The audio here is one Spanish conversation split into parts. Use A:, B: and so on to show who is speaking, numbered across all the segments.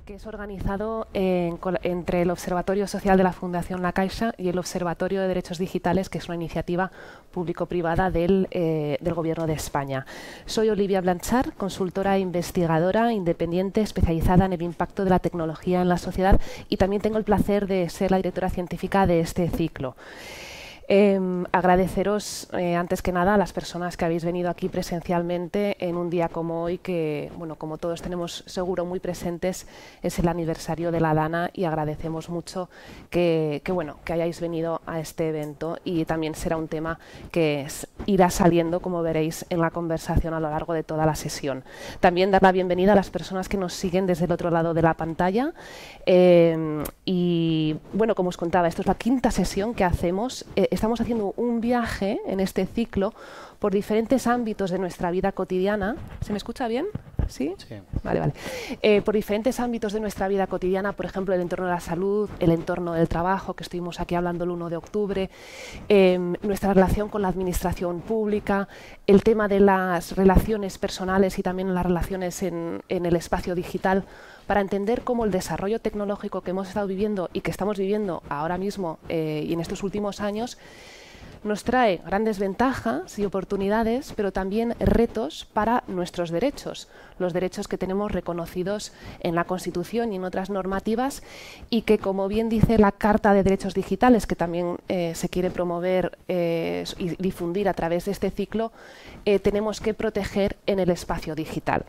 A: que es organizado entre el Observatorio Social de la Fundación La Caixa y el Observatorio de Derechos Digitales, que es una iniciativa público-privada del Gobierno de España. Soy Olivia Blanchard, consultora e investigadora independiente especializada en el impacto de la tecnología en la sociedad, y también tengo el placer de ser la directora científica de este ciclo. Agradeceros antes que nada a las personas que habéis venido aquí presencialmente en un día como hoy, que bueno, como todos tenemos seguro muy presentes, es el aniversario de la Dana, y agradecemos mucho que hayáis venido a este evento, y también será un tema que irá saliendo, como veréis, en la conversación a lo largo de toda la sesión. También dar la bienvenida a las personas que nos siguen desde el otro lado de la pantalla, y bueno, como os contaba, esto es la quinta sesión que hacemos. Estamos haciendo un viaje en este ciclo por diferentes ámbitos de nuestra vida cotidiana. ¿Se me escucha bien? ¿Sí? Sí. Vale, vale. Por diferentes ámbitos de nuestra vida cotidiana, por ejemplo, el entorno de la salud, el entorno del trabajo, que estuvimos aquí hablando el 1 de octubre, nuestra relación con la administración pública, el tema de las relaciones personales y también las relaciones en el espacio digital, para entender cómo el desarrollo tecnológico que hemos estado viviendo y que estamos viviendo ahora mismo y en estos últimos años nos trae grandes ventajas y oportunidades, pero también retos para nuestros derechos, los derechos que tenemos reconocidos en la Constitución y en otras normativas, y que, como bien dice la Carta de Derechos Digitales, que también se quiere promover y difundir a través de este ciclo, tenemos que proteger en el espacio digital.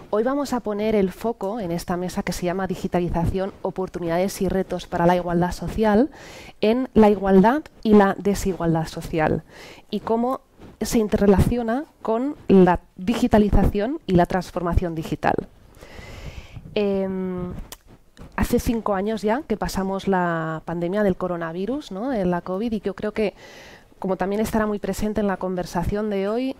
A: Hoy vamos a poner el foco en esta mesa que se llama Digitalización, oportunidades y retos para la igualdad social, en la igualdad y la desigualdad social, y cómo se interrelaciona con la digitalización y la transformación digital. Hace 5 años ya que pasamos la pandemia del coronavirus, ¿no?, de la COVID, y yo creo que, como también estará muy presente en la conversación de hoy,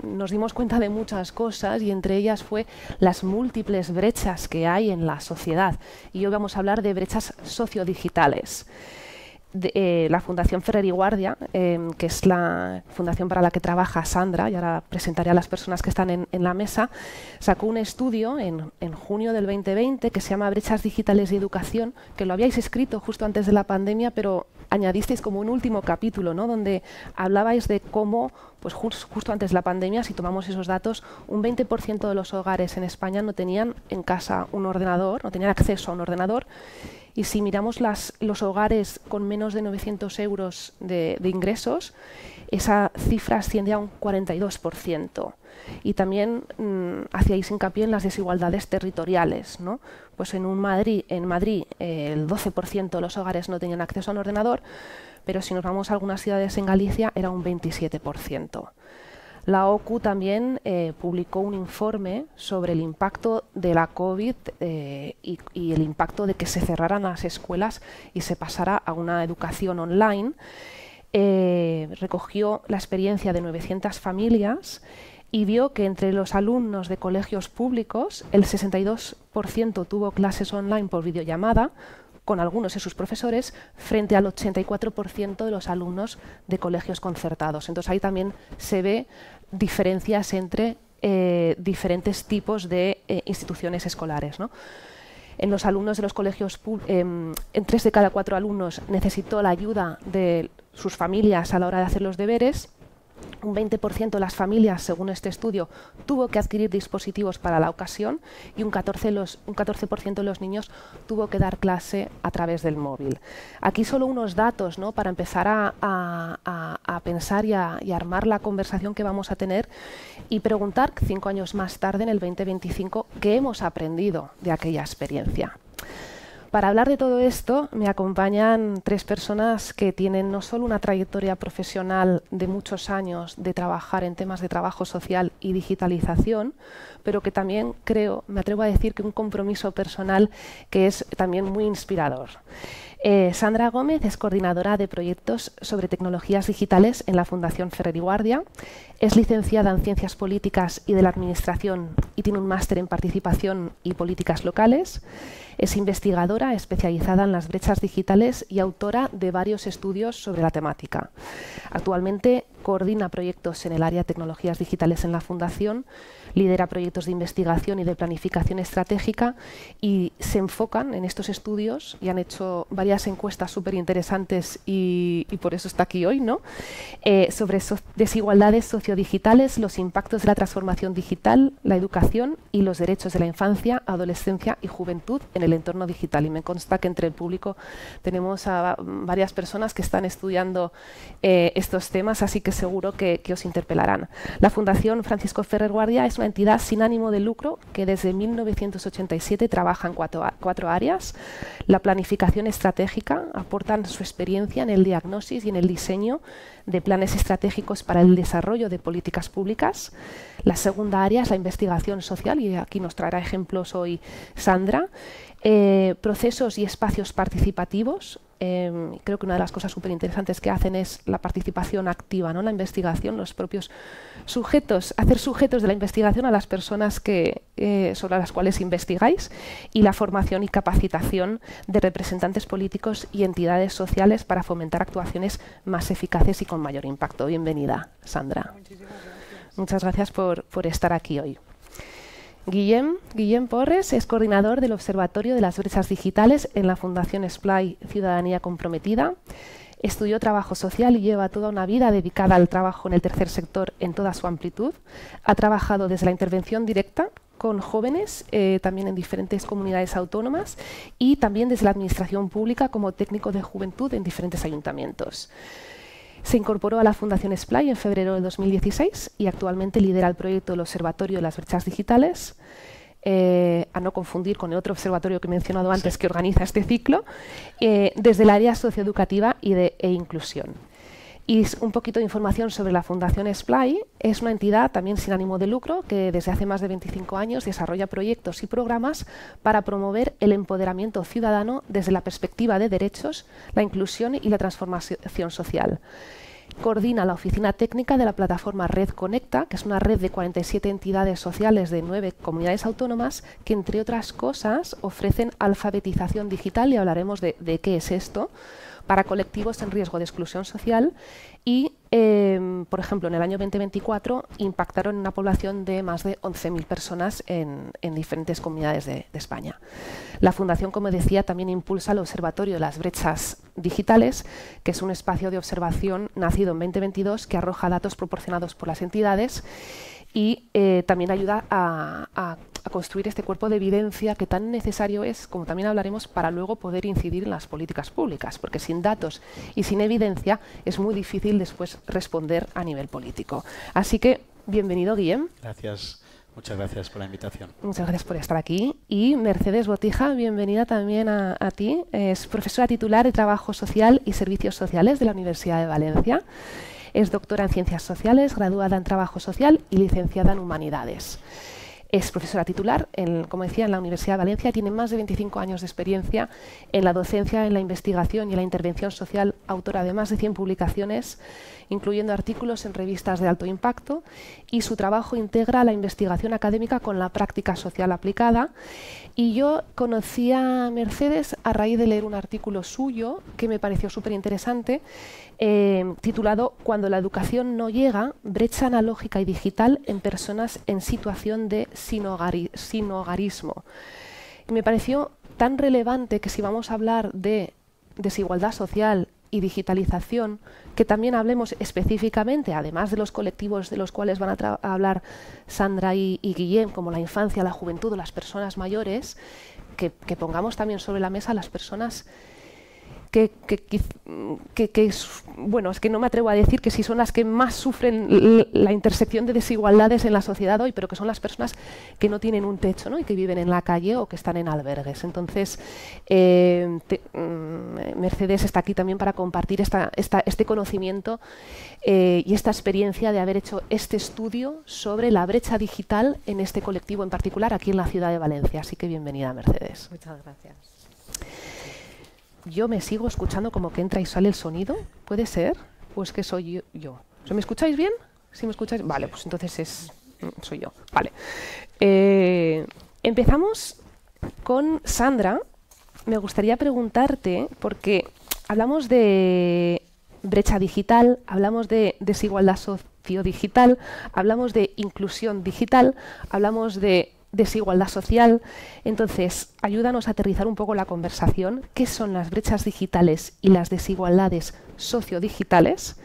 A: nos dimos cuenta de muchas cosas, y entre ellas fue las múltiples brechas que hay en la sociedad. Y hoy vamos a hablar de brechas sociodigitales. La Fundación Ferrer y Guardia, que es la fundación para la que trabaja Sandra, y ahora presentaré a las personas que están en la mesa, sacó un estudio en junio del 2020 que se llama Brechas Digitales y Educación, que lo habíais escrito justo antes de la pandemia, pero añadisteis como un último capítulo, ¿no?, donde hablabais de cómo, pues justo antes de la pandemia, si tomamos esos datos, un 20% de los hogares en España no tenían en casa un ordenador, no tenían acceso a un ordenador. Y si miramos los hogares con menos de 900 euros de ingresos, esa cifra asciende a un 42%. Y también hacíais hincapié en las desigualdades territoriales, ¿no? Pues en Madrid el 12% de los hogares no tenían acceso a un ordenador, pero si nos vamos a algunas ciudades en Galicia era un 27%. La OCU también publicó un informe sobre el impacto de la COVID y el impacto de que se cerraran las escuelas y se pasara a una educación online. Recogió la experiencia de 900 familias y vio que entre los alumnos de colegios públicos el 62% tuvo clases online por videollamada con algunos de sus profesores, frente al 84% de los alumnos de colegios concertados. Entonces ahí también se ve diferencias entre diferentes tipos de instituciones escolares, ¿no? En los alumnos de los colegios, en 3 de cada 4 alumnos necesitó la ayuda de sus familias a la hora de hacer los deberes. Un 20% de las familias, según este estudio, tuvo que adquirir dispositivos para la ocasión, y un 14% de los niños tuvo que dar clase a través del móvil. Aquí solo unos datos, ¿no?, para empezar a pensar y a armar la conversación que vamos a tener, y preguntar 5 años más tarde, en el 2025, qué hemos aprendido de aquella experiencia. Para hablar de todo esto me acompañan 3 personas que tienen no solo una trayectoria profesional de muchos años de trabajar en temas de trabajo social y digitalización, pero que también me atrevo a decir que un compromiso personal que es también muy inspirador. Sandra Gómez es coordinadora de proyectos sobre tecnologías digitales en la Fundación Ferrer y Guardia. Es licenciada en Ciencias Políticas y de la Administración y tiene un máster en Participación y Políticas Locales. Es investigadora especializada en las brechas digitales y autora de varios estudios sobre la temática. Actualmente coordina proyectos en el área de tecnologías digitales en la Fundación, lidera proyectos de investigación y de planificación estratégica y se enfocan en estos estudios y han hecho varias encuestas súper interesantes y por eso está aquí hoy, ¿no? Sobre desigualdades sociodigitales, los impactos de la transformación digital, la educación y los derechos de la infancia, adolescencia y juventud en el entorno digital. Y me consta que entre el público tenemos a varias personas que están estudiando estos temas, así que seguro que os interpelarán. La Fundación Francisco Ferrer Guardia es una entidad sin ánimo de lucro que desde 1987 trabaja en cuatro áreas. La planificación estratégica, aportan su experiencia en el diagnóstico y en el diseño de planes estratégicos para el desarrollo de políticas públicas. La segunda área es la investigación social y aquí nos traerá ejemplos hoy Sandra. Procesos y espacios participativos. Creo que una de las cosas súper interesantes que hacen es la participación activa, ¿no? La investigación, los propios sujetos, hacer sujetos de la investigación a las personas sobre las cuales investigáis, y la formación y capacitación de representantes políticos y entidades sociales para fomentar actuaciones más eficaces y con mayor impacto. Bienvenida, Sandra.
B: Muchísimas gracias.
A: Muchas gracias por estar aquí hoy. Guillem Porres es coordinador del Observatorio de las Brechas Digitales en la Fundación Esplai Ciudadanía Comprometida. Estudió trabajo social y lleva toda una vida dedicada al trabajo en el tercer sector en toda su amplitud. Ha trabajado desde la intervención directa con jóvenes, también en diferentes comunidades autónomas, y también desde la administración pública como técnico de juventud en diferentes ayuntamientos. Se incorporó a la Fundación Esplai en febrero de 2016 y actualmente lidera el proyecto del Observatorio de las Brechas Digitales, a no confundir con el otro observatorio que he mencionado antes que organiza este ciclo, desde el área socioeducativa e inclusión. Y un poquito de información sobre la Fundación Esplai. Es una entidad también sin ánimo de lucro que desde hace más de 25 años desarrolla proyectos y programas para promover el empoderamiento ciudadano desde la perspectiva de derechos, la inclusión y la transformación social. Coordina la oficina técnica de la plataforma Red Conecta, que es una red de 47 entidades sociales de 9 comunidades autónomas que, entre otras cosas, ofrecen alfabetización digital, y hablaremos de qué es esto, para colectivos en riesgo de exclusión social y, por ejemplo, en el año 2024 impactaron en una población de más de 11.000 personas en diferentes comunidades de España. La Fundación, como decía, también impulsa el Observatorio de las Brechas Digitales, que es un espacio de observación nacido en 2022 que arroja datos proporcionados por las entidades y también ayuda a construir este cuerpo de evidencia que tan necesario es, como también hablaremos, para luego poder incidir en las políticas públicas, porque sin datos y sin evidencia es muy difícil después responder a nivel político. Así que, bienvenido, Guillem.
C: Gracias, muchas gracias por la invitación.
A: Muchas gracias por estar aquí. Y Mercedes Botija, bienvenida también a ti. Es profesora titular de Trabajo Social y Servicios Sociales de la Universidad de Valencia. Es doctora en Ciencias Sociales, graduada en Trabajo Social y licenciada en Humanidades. Es profesora titular, como decía, en la Universidad de Valencia. Tiene más de 25 años de experiencia en la docencia, en la investigación y en la intervención social, autora de más de 100 publicaciones, incluyendo artículos en revistas de alto impacto, y su trabajo integra la investigación académica con la práctica social aplicada. Y yo conocí a Mercedes a raíz de leer un artículo suyo que me pareció súper interesante, titulado «Cuando la educación no llega, brecha analógica y digital en personas en situación de sinhogarismo». Y me pareció tan relevante que si vamos a hablar de desigualdad social y digitalización, que también hablemos específicamente, además de los colectivos de los cuales van a hablar Sandra y Guillem, como la infancia, la juventud o las personas mayores, que pongamos también sobre la mesa a las personas bueno, es que no me atrevo a decir que si son las que más sufren la intersección de desigualdades en la sociedad hoy, pero que son las personas que no tienen un techo, ¿no? Y que viven en la calle o que están en albergues. Entonces, Mercedes está aquí también para compartir este conocimiento y esta experiencia de haber hecho este estudio sobre la brecha digital en este colectivo en particular aquí en la ciudad de Valencia. Así que bienvenida, Mercedes.
B: Muchas gracias.
A: Yo me sigo escuchando como que entra y sale el sonido. ¿Puede ser? ¿O es que soy yo? ¿Me escucháis bien? ¿Sí me escucháis? Vale, pues entonces soy yo. Vale. Empezamos con Sandra. Me gustaría preguntarte, porque hablamos de brecha digital, hablamos de desigualdad sociodigital, hablamos de inclusión digital, hablamos de desigualdad social. Entonces, ayúdanos a aterrizar un poco la conversación. ¿Qué son las brechas digitales y las desigualdades sociodigitales?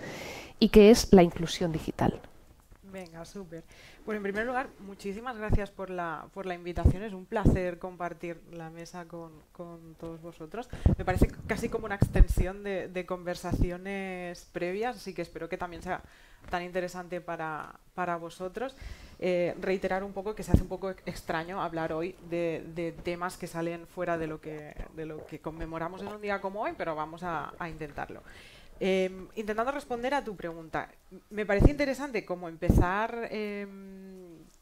A: ¿Y qué es la inclusión digital?
B: Venga, súper. Bueno, en primer lugar, muchísimas gracias por la invitación. Es un placer compartir la mesa con todos vosotros. Me parece casi como una extensión de conversaciones previas, así que espero que también sea tan interesante para vosotros. Reiterar un poco que se hace un poco extraño hablar hoy de temas que salen fuera de lo que conmemoramos en un día como hoy, pero vamos a intentarlo. Intentando responder a tu pregunta, me parece interesante como empezar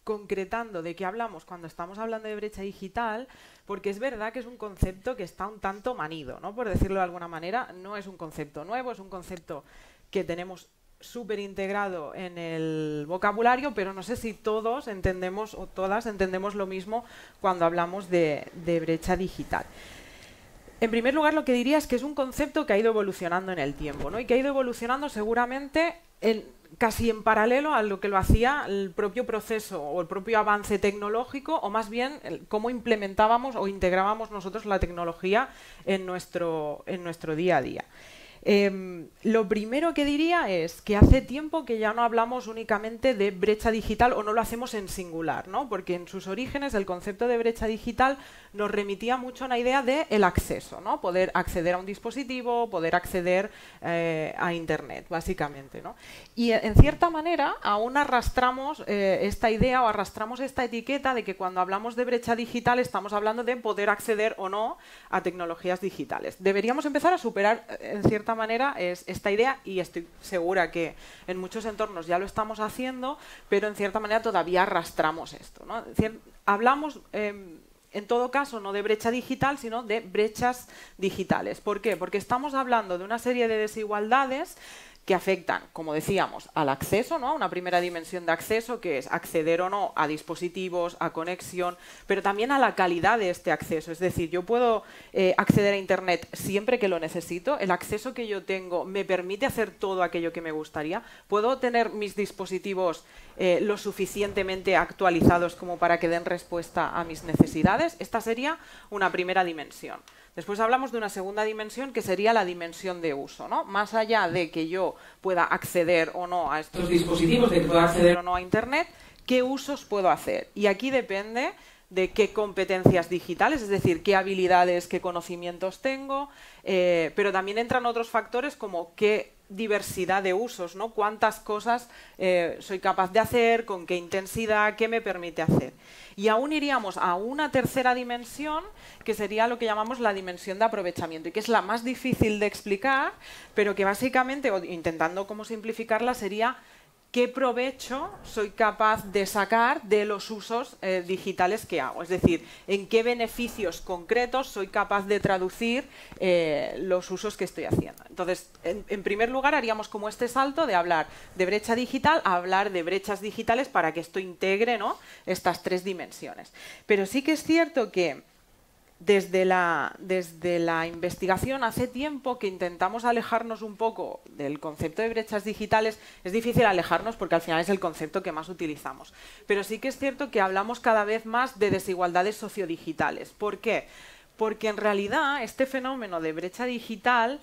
B: concretando de qué hablamos cuando estamos hablando de brecha digital, porque es verdad que es un concepto que está un tanto manido, ¿no? Por decirlo de alguna manera, no es un concepto nuevo, es un concepto que tenemos súper integrado en el vocabulario, pero no sé si todos entendemos o todas entendemos lo mismo cuando hablamos de brecha digital. En primer lugar, lo que diría es que es un concepto que ha ido evolucionando en el tiempo, ¿no? Y que ha ido evolucionando seguramente casi en paralelo a lo que lo hacía el propio proceso o el propio avance tecnológico, o más bien cómo implementábamos o integrábamos nosotros la tecnología en nuestro día a día. Lo primero que diría es que hace tiempo que ya no hablamos únicamente de brecha digital o no lo hacemos en singular, ¿no? Porque en sus orígenes el concepto de brecha digital nos remitía mucho a una idea de el acceso, ¿no? Poder acceder a un dispositivo, poder acceder a Internet, básicamente, ¿no? Y en cierta manera aún arrastramos esta idea o arrastramos esta etiqueta de que cuando hablamos de brecha digital estamos hablando de poder acceder o no a tecnologías digitales. Deberíamos empezar a superar en cierta manera esta idea, y estoy segura que en muchos entornos ya lo estamos haciendo, pero en cierta manera todavía arrastramos esto, ¿no? Es decir, hablamos en todo caso no de brecha digital, sino de brechas digitales. ¿Por qué? Porque estamos hablando de una serie de desigualdades que afectan, como decíamos, al acceso, ¿no? Una primera dimensión de acceso, que es acceder o no a dispositivos, a conexión, pero también a la calidad de este acceso. Es decir, yo puedo acceder a Internet siempre que lo necesito, el acceso que yo tengo me permite hacer todo aquello que me gustaría, puedo tener mis dispositivos lo suficientemente actualizados como para que den respuesta a mis necesidades. Esta sería una primera dimensión. Después hablamos de una segunda dimensión, que sería la dimensión de uso, ¿no? Más allá de que yo pueda acceder o no a estos dispositivos, de que pueda acceder o no a Internet, ¿qué usos puedo hacer? Y aquí depende de qué competencias digitales, es decir, qué habilidades, qué conocimientos tengo, pero también entran otros factores como qué diversidad de usos, ¿no? Cuántas cosas soy capaz de hacer, con qué intensidad, qué me permite hacer. Y aún iríamos a una tercera dimensión, que sería lo que llamamos la dimensión de aprovechamiento, y que es la más difícil de explicar, pero que básicamente, o intentando como simplificarla, sería qué provecho soy capaz de sacar de los usos digitales que hago. Es decir, en qué beneficios concretos soy capaz de traducir los usos que estoy haciendo. Entonces, en primer lugar, haríamos como este salto de hablar de brecha digital a hablar de brechas digitales para que esto integre, ¿no?, estas tres dimensiones. Pero sí que es cierto que desde la investigación hace tiempo que intentamos alejarnos un poco del concepto de brechas digitales. Es difícil alejarnos porque al final es el concepto que más utilizamos. Pero sí que es cierto que hablamos cada vez más de desigualdades sociodigitales. ¿Por qué? Porque en realidad este fenómeno de brecha digital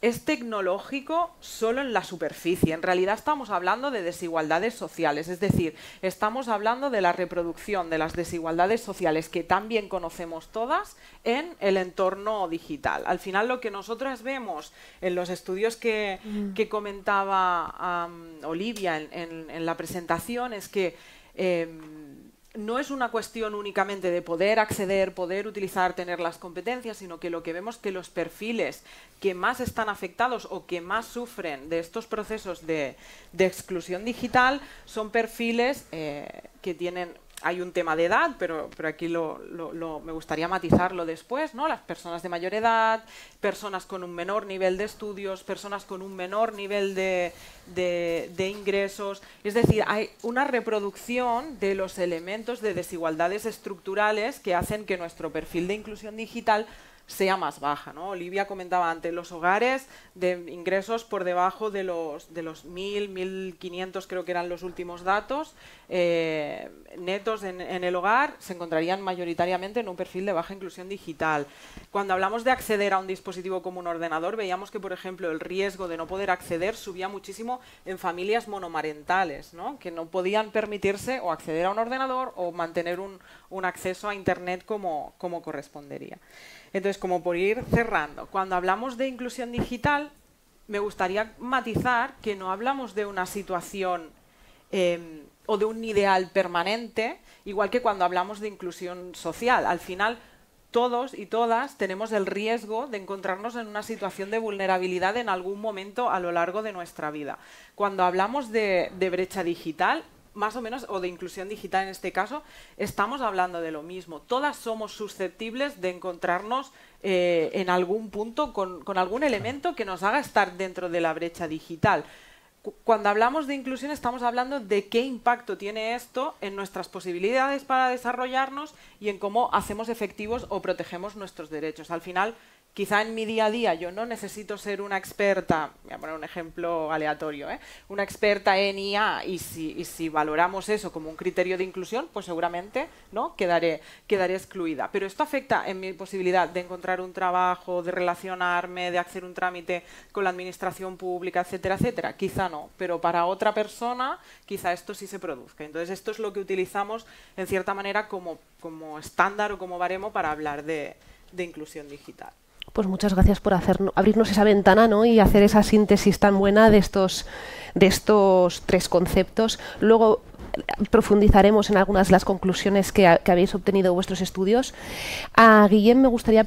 B: es tecnológico solo en la superficie. En realidad estamos hablando de desigualdades sociales, es decir, estamos hablando de la reproducción de las desigualdades sociales que también conocemos todas en el entorno digital. Al final, lo que nosotras vemos en los estudios que comentaba Olivia en la presentación es que no es una cuestión únicamente de poder acceder, poder utilizar, tener las competencias, sino que lo que vemos es que los perfiles que más están afectados o que más sufren de estos procesos de exclusión digital son perfiles que tienen... Hay un tema de edad, pero aquí me gustaría matizarlo después, ¿no? Las personas de mayor edad, personas con un menor nivel de estudios, personas con un menor nivel de ingresos. Es decir, hay una reproducción de los elementos de desigualdades estructurales que hacen que nuestro perfil de inclusión digital sea más baja, ¿no? Olivia comentaba antes, los hogares de ingresos por debajo de los 1.000, 1.500 creo que eran los últimos datos, netos en el hogar se encontrarían mayoritariamente en un perfil de baja inclusión digital. Cuando hablamos de acceder a un dispositivo como un ordenador, veíamos que, por ejemplo, el riesgo de no poder acceder subía muchísimo en familias monomarentales, ¿no? Que no podían permitirse o acceder a un ordenador o mantener un acceso a Internet como correspondería. Entonces, como por ir cerrando, cuando hablamos de inclusión digital, me gustaría matizar que no hablamos de una situación o de un ideal permanente, igual que cuando hablamos de inclusión social. Al final, todos y todas tenemos el riesgo de encontrarnos en una situación de vulnerabilidad en algún momento a lo largo de nuestra vida. Cuando hablamos de brecha digital, más o menos, o de inclusión digital en este caso, estamos hablando de lo mismo. Todas somos susceptibles de encontrarnos en algún punto con algún elemento que nos haga estar dentro de la brecha digital. Cuando hablamos de inclusión estamos hablando de qué impacto tiene esto en nuestras posibilidades para desarrollarnos y en cómo hacemos efectivos o protegemos nuestros derechos. Al final, quizá en mi día a día yo no necesito ser una experta, voy a poner un ejemplo aleatorio, una experta en IA, y si valoramos eso como un criterio de inclusión, pues seguramente, ¿no?, quedaré excluida. Pero esto afecta en mi posibilidad de encontrar un trabajo, de relacionarme, de hacer un trámite con la administración pública, etcétera, etcétera. Quizá no, pero para otra persona quizá esto sí se produzca. Entonces esto es lo que utilizamos en cierta manera como estándar o como baremo para hablar de inclusión digital.
A: Pues muchas gracias por abrirnos esa ventana, ¿no?, y hacer esa síntesis tan buena de estos tres conceptos. Luego profundizaremos en algunas de las conclusiones que habéis obtenido de vuestros estudios. A Guillem me gustaría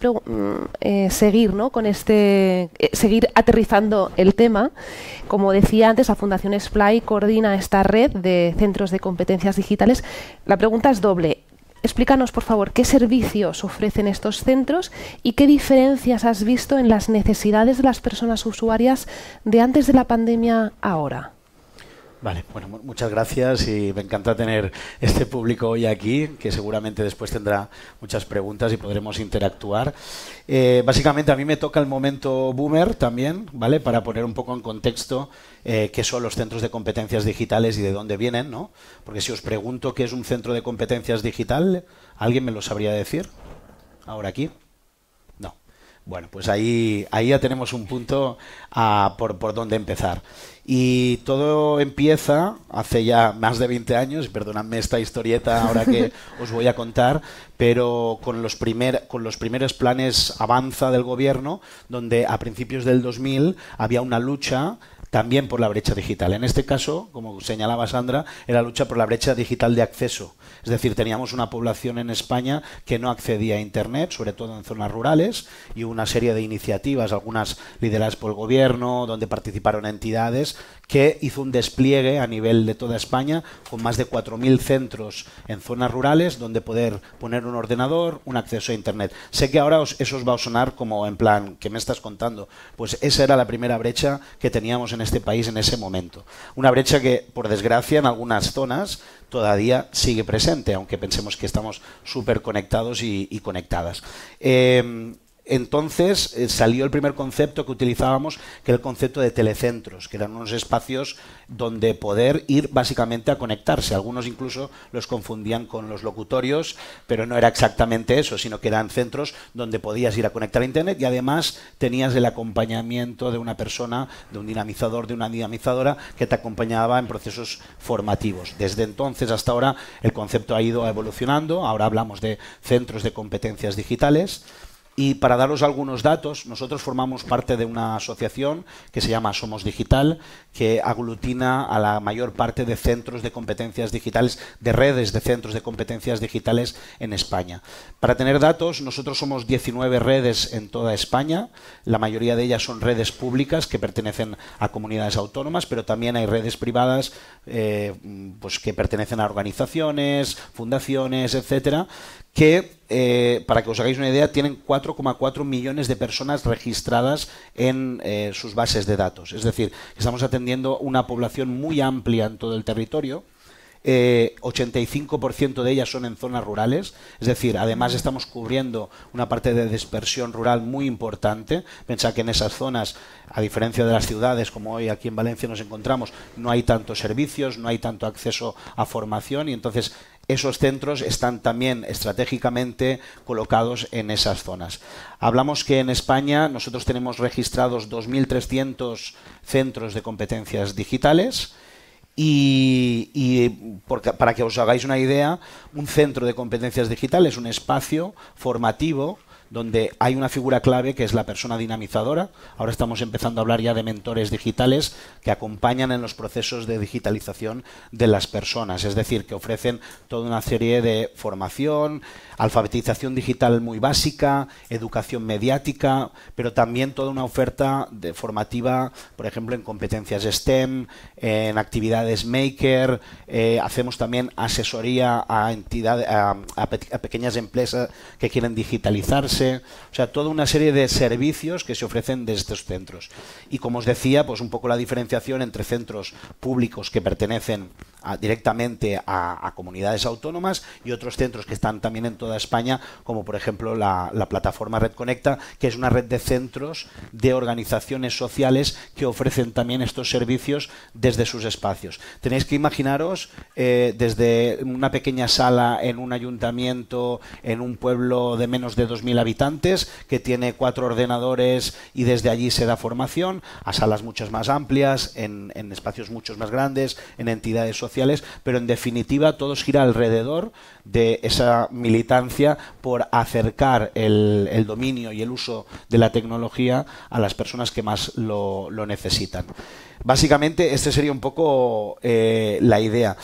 A: seguir, ¿no?, con seguir aterrizando el tema. Como decía antes, la Fundación SPLAI coordina esta red de centros de competencias digitales. La pregunta es doble. Explícanos, por favor, qué servicios ofrecen estos centros y qué diferencias has visto en las necesidades de las personas usuarias de antes de la pandemia a ahora.
C: Vale, bueno, muchas gracias y me encanta tener este público hoy aquí, que seguramente después tendrá muchas preguntas y podremos interactuar. Básicamente a mí me toca el momento boomer también, ¿vale?, para poner un poco en contexto qué son los centros de competencias digitales y de dónde vienen, ¿no? Porque si os pregunto qué es un centro de competencias digital, ¿alguien me lo sabría decir? ¿Ahora aquí? No. Bueno, pues ahí ya tenemos un punto por donde empezar. Y todo empieza hace ya más de 20 años, perdonadme esta historieta ahora que os voy a contar, pero con los primeros planes Avanza del gobierno, donde a principios del 2000 había una lucha también por la brecha digital. En este caso, como señalaba Sandra, era la lucha por la brecha digital de acceso. Es decir, teníamos una población en España que no accedía a Internet, sobre todo en zonas rurales, y una serie de iniciativas, algunas lideradas por el gobierno, donde participaron entidades, que hizo un despliegue a nivel de toda España con más de 4.000 centros en zonas rurales donde poder poner un ordenador, un acceso a Internet. Sé que ahora eso os va a sonar como en plan, ¿qué me estás contando? Pues esa era la primera brecha que teníamos en este país en ese momento. Una brecha que, por desgracia, en algunas zonas todavía sigue presente, aunque pensemos que estamos súper conectados y conectadas. Entonces salió el primer concepto que utilizábamos, que era el concepto de telecentros, que eran unos espacios donde poder ir básicamente a conectarse. Algunos incluso los confundían con los locutorios, pero no era exactamente eso, sino que eran centros donde podías ir a conectar a Internet y además tenías el acompañamiento de una persona, de un dinamizador, de una dinamizadora que te acompañaba en procesos formativos. Desde entonces hasta ahora el concepto ha ido evolucionando. Ahora hablamos de centros de competencias digitales. Y para daros algunos datos, nosotros formamos parte de una asociación que se llama Somos Digital, que aglutina a la mayor parte de centros de competencias digitales, de redes de centros de competencias digitales en España. Para tener datos, nosotros somos 19 redes en toda España. La mayoría de ellas son redes públicas que pertenecen a comunidades autónomas, pero también hay redes privadas pues que pertenecen a organizaciones, fundaciones, etcétera, que, para que os hagáis una idea, tienen 4,4 millones de personas registradas en sus bases de datos. Es decir, estamos atendiendo una población muy amplia en todo el territorio 85% de ellas son en zonas rurales, es decir, además estamos cubriendo una parte de dispersión rural muy importante. Pensad que en esas zonas, a diferencia de las ciudades, como hoy aquí en Valencia nos encontramos, no hay tantos servicios, no hay tanto acceso a formación, y entonces esos centros están también estratégicamente colocados en esas zonas. Hablamos que en España nosotros tenemos registrados 2.300 centros de competencias digitales. Para que os hagáis una idea, un centro de competencias digitales es un espacio formativo donde hay una figura clave que es la persona dinamizadora. Ahora estamos empezando a hablar ya de mentores digitales que acompañan en los procesos de digitalización de las personas, es decir, que ofrecen toda una serie de formación, alfabetización digital muy básica, educación mediática, pero también toda una oferta formativa, por ejemplo, en competencias STEM, en actividades maker. Hacemos también asesoría a entidades, a pequeñas empresas que quieren digitalizarse. O sea, toda una serie de servicios que se ofrecen desde estos centros. Y como os decía, pues un poco la diferenciación entre centros públicos que pertenecen directamente a comunidades autónomas y otros centros que están también en toda España, como por ejemplo la plataforma Red Conecta, que es una red de centros de organizaciones sociales que ofrecen también estos servicios desde sus espacios. Tenéis que imaginaros desde una pequeña sala en un ayuntamiento, en un pueblo de menos de 2.000 habitantes, que tiene 4 ordenadores y desde allí se da formación, a salas mucho más amplias, en espacios mucho más grandes, en entidades sociales, pero en definitiva todo gira alrededor de esa militancia por acercar el dominio y el uso de la tecnología a las personas que más lo necesitan. Básicamente, esta sería un poco la idea.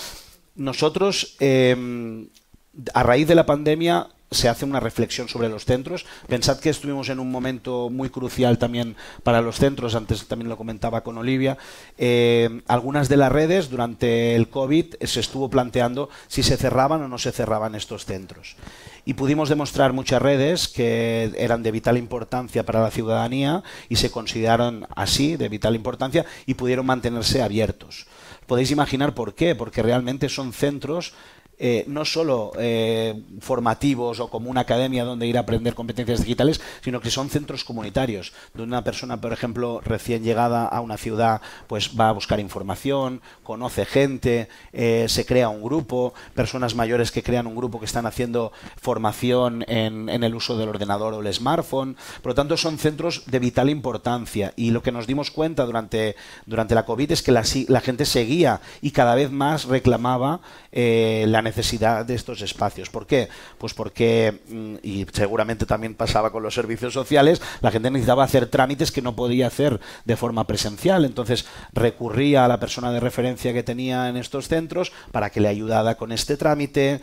C: Nosotros, a raíz de la pandemia, se hace una reflexión sobre los centros. Pensad que estuvimos en un momento muy crucial también para los centros, antes también lo comentaba con Olivia. Algunas de las redes durante el COVID se estuvo planteando si se cerraban o no se cerraban estos centros. Y pudimos demostrar muchas redes que eran de vital importancia para la ciudadanía y se consideraron así, de vital importancia, y pudieron mantenerse abiertos. Podéis imaginar por qué, porque realmente son centros no solo formativos o como una academia donde ir a aprender competencias digitales, sino que son centros comunitarios, donde una persona, por ejemplo, recién llegada a una ciudad, pues va a buscar información, conoce gente, se crea un grupo, personas mayores que crean un grupo que están haciendo formación en el uso del ordenador o el smartphone. Por lo tanto, son centros de vital importancia, y lo que nos dimos cuenta durante la COVID es que la gente seguía y cada vez más reclamaba la necesidad de estos espacios. ¿Por qué? Pues porque, y seguramente también pasaba con los servicios sociales, la gente necesitaba hacer trámites que no podía hacer de forma presencial. Entonces recurría a la persona de referencia que tenía en estos centros para que le ayudara con este trámite.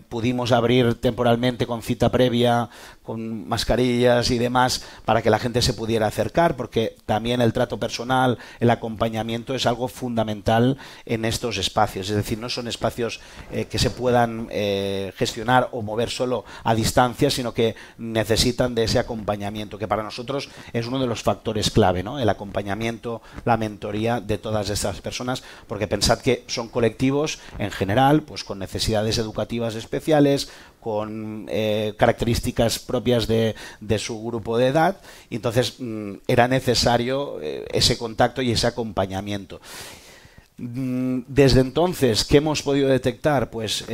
C: Pudimos abrir temporalmente con cita previa, con mascarillas y demás, para que la gente se pudiera acercar, porque también el trato personal, el acompañamiento es algo fundamental en estos espacios. Es decir, no son espacios que se puedan gestionar o mover solo a distancia, sino que necesitan de ese acompañamiento, que para nosotros es uno de los factores clave, ¿no? El acompañamiento, la mentoría de todas estas personas, porque pensad que son colectivos en general, pues con necesidades educativas especiales, con características propias de su grupo de edad, y entonces era necesario ese contacto y ese acompañamiento. Desde entonces, ¿qué hemos podido detectar? Pues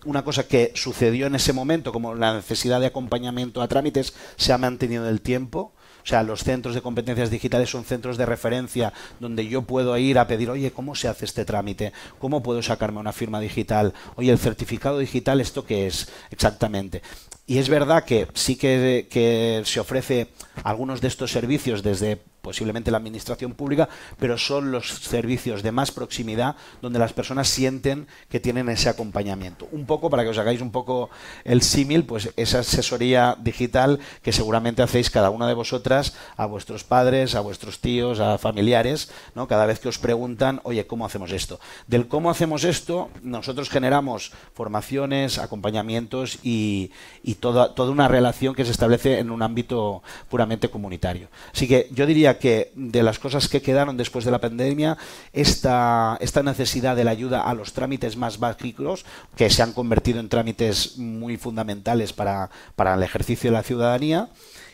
C: una cosa que sucedió en ese momento, como la necesidad de acompañamiento a trámites, se ha mantenido en el tiempo. O sea, los centros de competencias digitales son centros de referencia donde yo puedo ir a pedir, oye, ¿cómo se hace este trámite? ¿Cómo puedo sacarme una firma digital? Oye, ¿el certificado digital esto qué es exactamente? Y es verdad que sí que se ofrece algunos de estos servicios desde posiblemente la administración pública, pero son los servicios de más proximidad donde las personas sienten que tienen ese acompañamiento. Un poco, para que os hagáis un poco el símil, pues esa asesoría digital que seguramente hacéis cada una de vosotras a vuestros padres, a vuestros tíos, a familiares, ¿no? Cada vez que os preguntan, oye, ¿cómo hacemos esto? Del cómo hacemos esto, nosotros generamos formaciones, acompañamientos y toda una relación que se establece en un ámbito puramente comunitario. Así que yo diría diría que de las cosas que quedaron después de la pandemia, esta necesidad de la ayuda a los trámites más básicos, que se han convertido en trámites muy fundamentales para el ejercicio de la ciudadanía,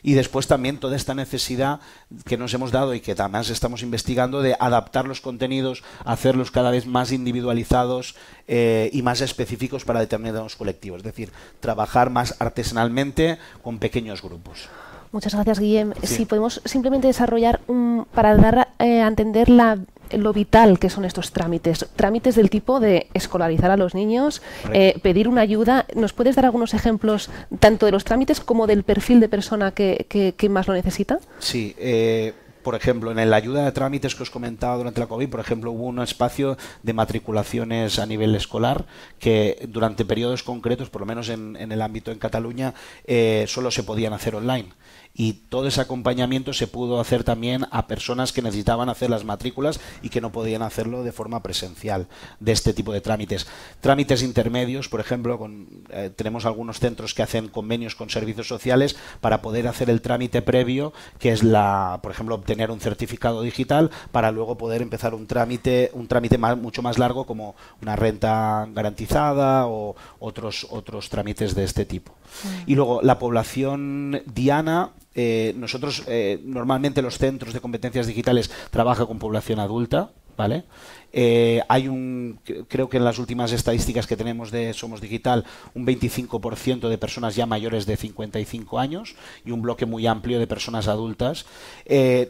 C: y después también toda esta necesidad que nos hemos dado y que además estamos investigando de adaptar los contenidos, hacerlos cada vez más individualizados y más específicos para determinados colectivos. Es decir, trabajar más artesanalmente con pequeños grupos.
A: Muchas gracias, Guillem.
C: Sí.
A: Si podemos simplemente desarrollar para dar a entender lo vital que son estos trámites. Trámites del tipo de escolarizar a los niños, pedir una ayuda. ¿Nos puedes dar algunos ejemplos tanto de los trámites como del perfil de persona que más lo necesita?
C: Sí, por ejemplo, en la ayuda de trámites que os comentaba durante la COVID, por ejemplo, hubo un espacio de matriculaciones a nivel escolar que durante periodos concretos, por lo menos en el ámbito en Cataluña, solo se podían hacer online. Y todo ese acompañamiento se pudo hacer también a personas que necesitaban hacer las matrículas y que no podían hacerlo de forma presencial, de este tipo de trámites. Trámites intermedios, por ejemplo, tenemos algunos centros que hacen convenios con servicios sociales para poder hacer el trámite previo, que es por ejemplo, obtener un certificado digital para luego poder empezar un trámite mucho más largo, como una renta garantizada o otros trámites de este tipo. Y luego la población diana. Nosotros normalmente los centros de competencias digitales trabajan con población adulta, ¿vale? Creo que en las últimas estadísticas que tenemos de Somos Digital, un 25% de personas ya mayores de 55 años y un bloque muy amplio de personas adultas.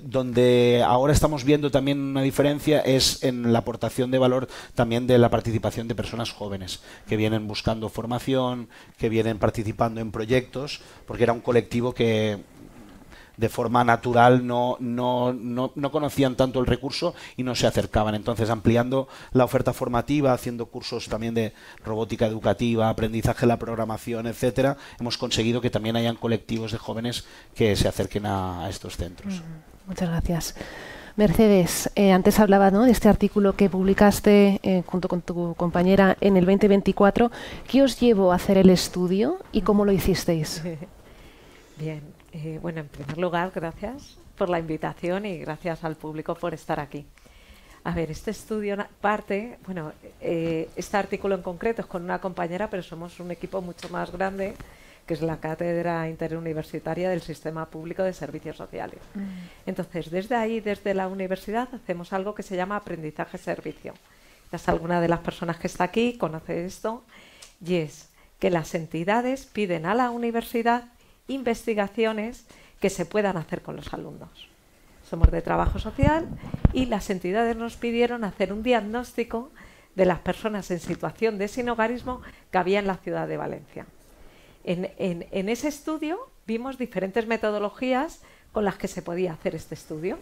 C: Donde ahora estamos viendo también una diferencia es en la aportación de valor también de la participación de personas jóvenes que vienen buscando formación, que vienen participando en proyectos, porque era un colectivo que de forma natural no conocían tanto el recurso y no se acercaban. Entonces, ampliando la oferta formativa, haciendo cursos también de robótica educativa, aprendizaje de la programación, etcétera, hemos conseguido que también hayan colectivos de jóvenes que se acerquen a estos centros.
A: Muchas gracias. Mercedes, antes hablaba, ¿no?, de este artículo que publicaste junto con tu compañera en el 2024. ¿Qué os llevó a hacer el estudio y cómo lo hicisteis?
D: Bien, bueno, en primer lugar, gracias por la invitación y gracias al público por estar aquí. A ver, este estudio parte, bueno, este artículo en concreto es con una compañera, pero somos un equipo mucho más grande, que es la Cátedra Interuniversitaria del Sistema Público de Servicios Sociales. Entonces, desde ahí, desde la universidad, hacemos algo que se llama aprendizaje-servicio. Alguna de las personas que está aquí conoce esto, y es que las entidades piden a la universidad investigaciones que se puedan hacer con los alumnos. Somos de trabajo social y las entidades nos pidieron hacer un diagnóstico de las personas en situación de sinhogarismo que había en la ciudad de Valencia. En ese estudio vimos diferentes metodologías con las que se podía hacer este estudio.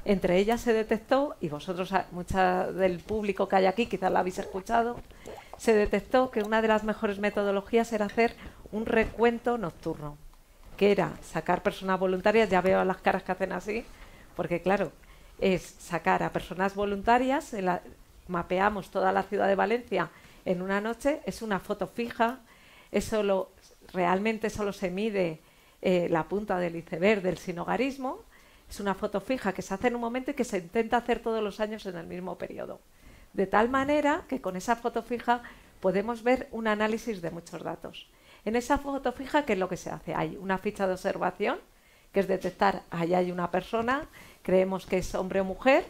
D: Entre ellas se detectó, y vosotros, mucha del público que hay aquí, quizás la habéis escuchado, se detectó que una de las mejores metodologías era hacer un recuento nocturno, que era sacar personas voluntarias, ya veo las caras que hacen así, porque claro, es sacar a personas voluntarias, mapeamos toda la ciudad de Valencia en una noche, es una foto fija, realmente solo se mide la punta del iceberg del sinhogarismo, es una foto fija que se hace en un momento y que se intenta hacer todos los años en el mismo periodo. De tal manera que con esa foto fija podemos ver un análisis de muchos datos. En esa foto fija, ¿qué es lo que se hace? Hay una ficha de observación, que es detectar, ahí hay una persona, creemos que es hombre o mujer,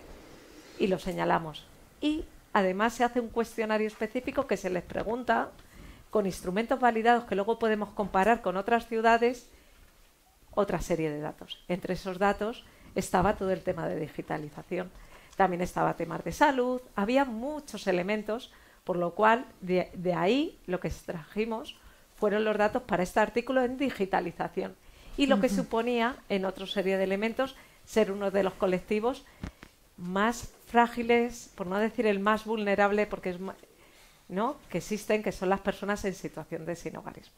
D: y lo señalamos. Y además se hace un cuestionario específico que se les pregunta, con instrumentos validados que luego podemos comparar con otras ciudades, otra serie de datos. Entre esos datos estaba todo el tema de digitalización. También estaba temas de salud, había muchos elementos, por lo cual de ahí lo que extrajimos fueron los datos para este artículo en digitalización y lo que suponía en otra serie de elementos ser uno de los colectivos más frágiles, por no decir el más vulnerable, porque es ¿no?, que existen, que son las personas en situación de sinhogarismo.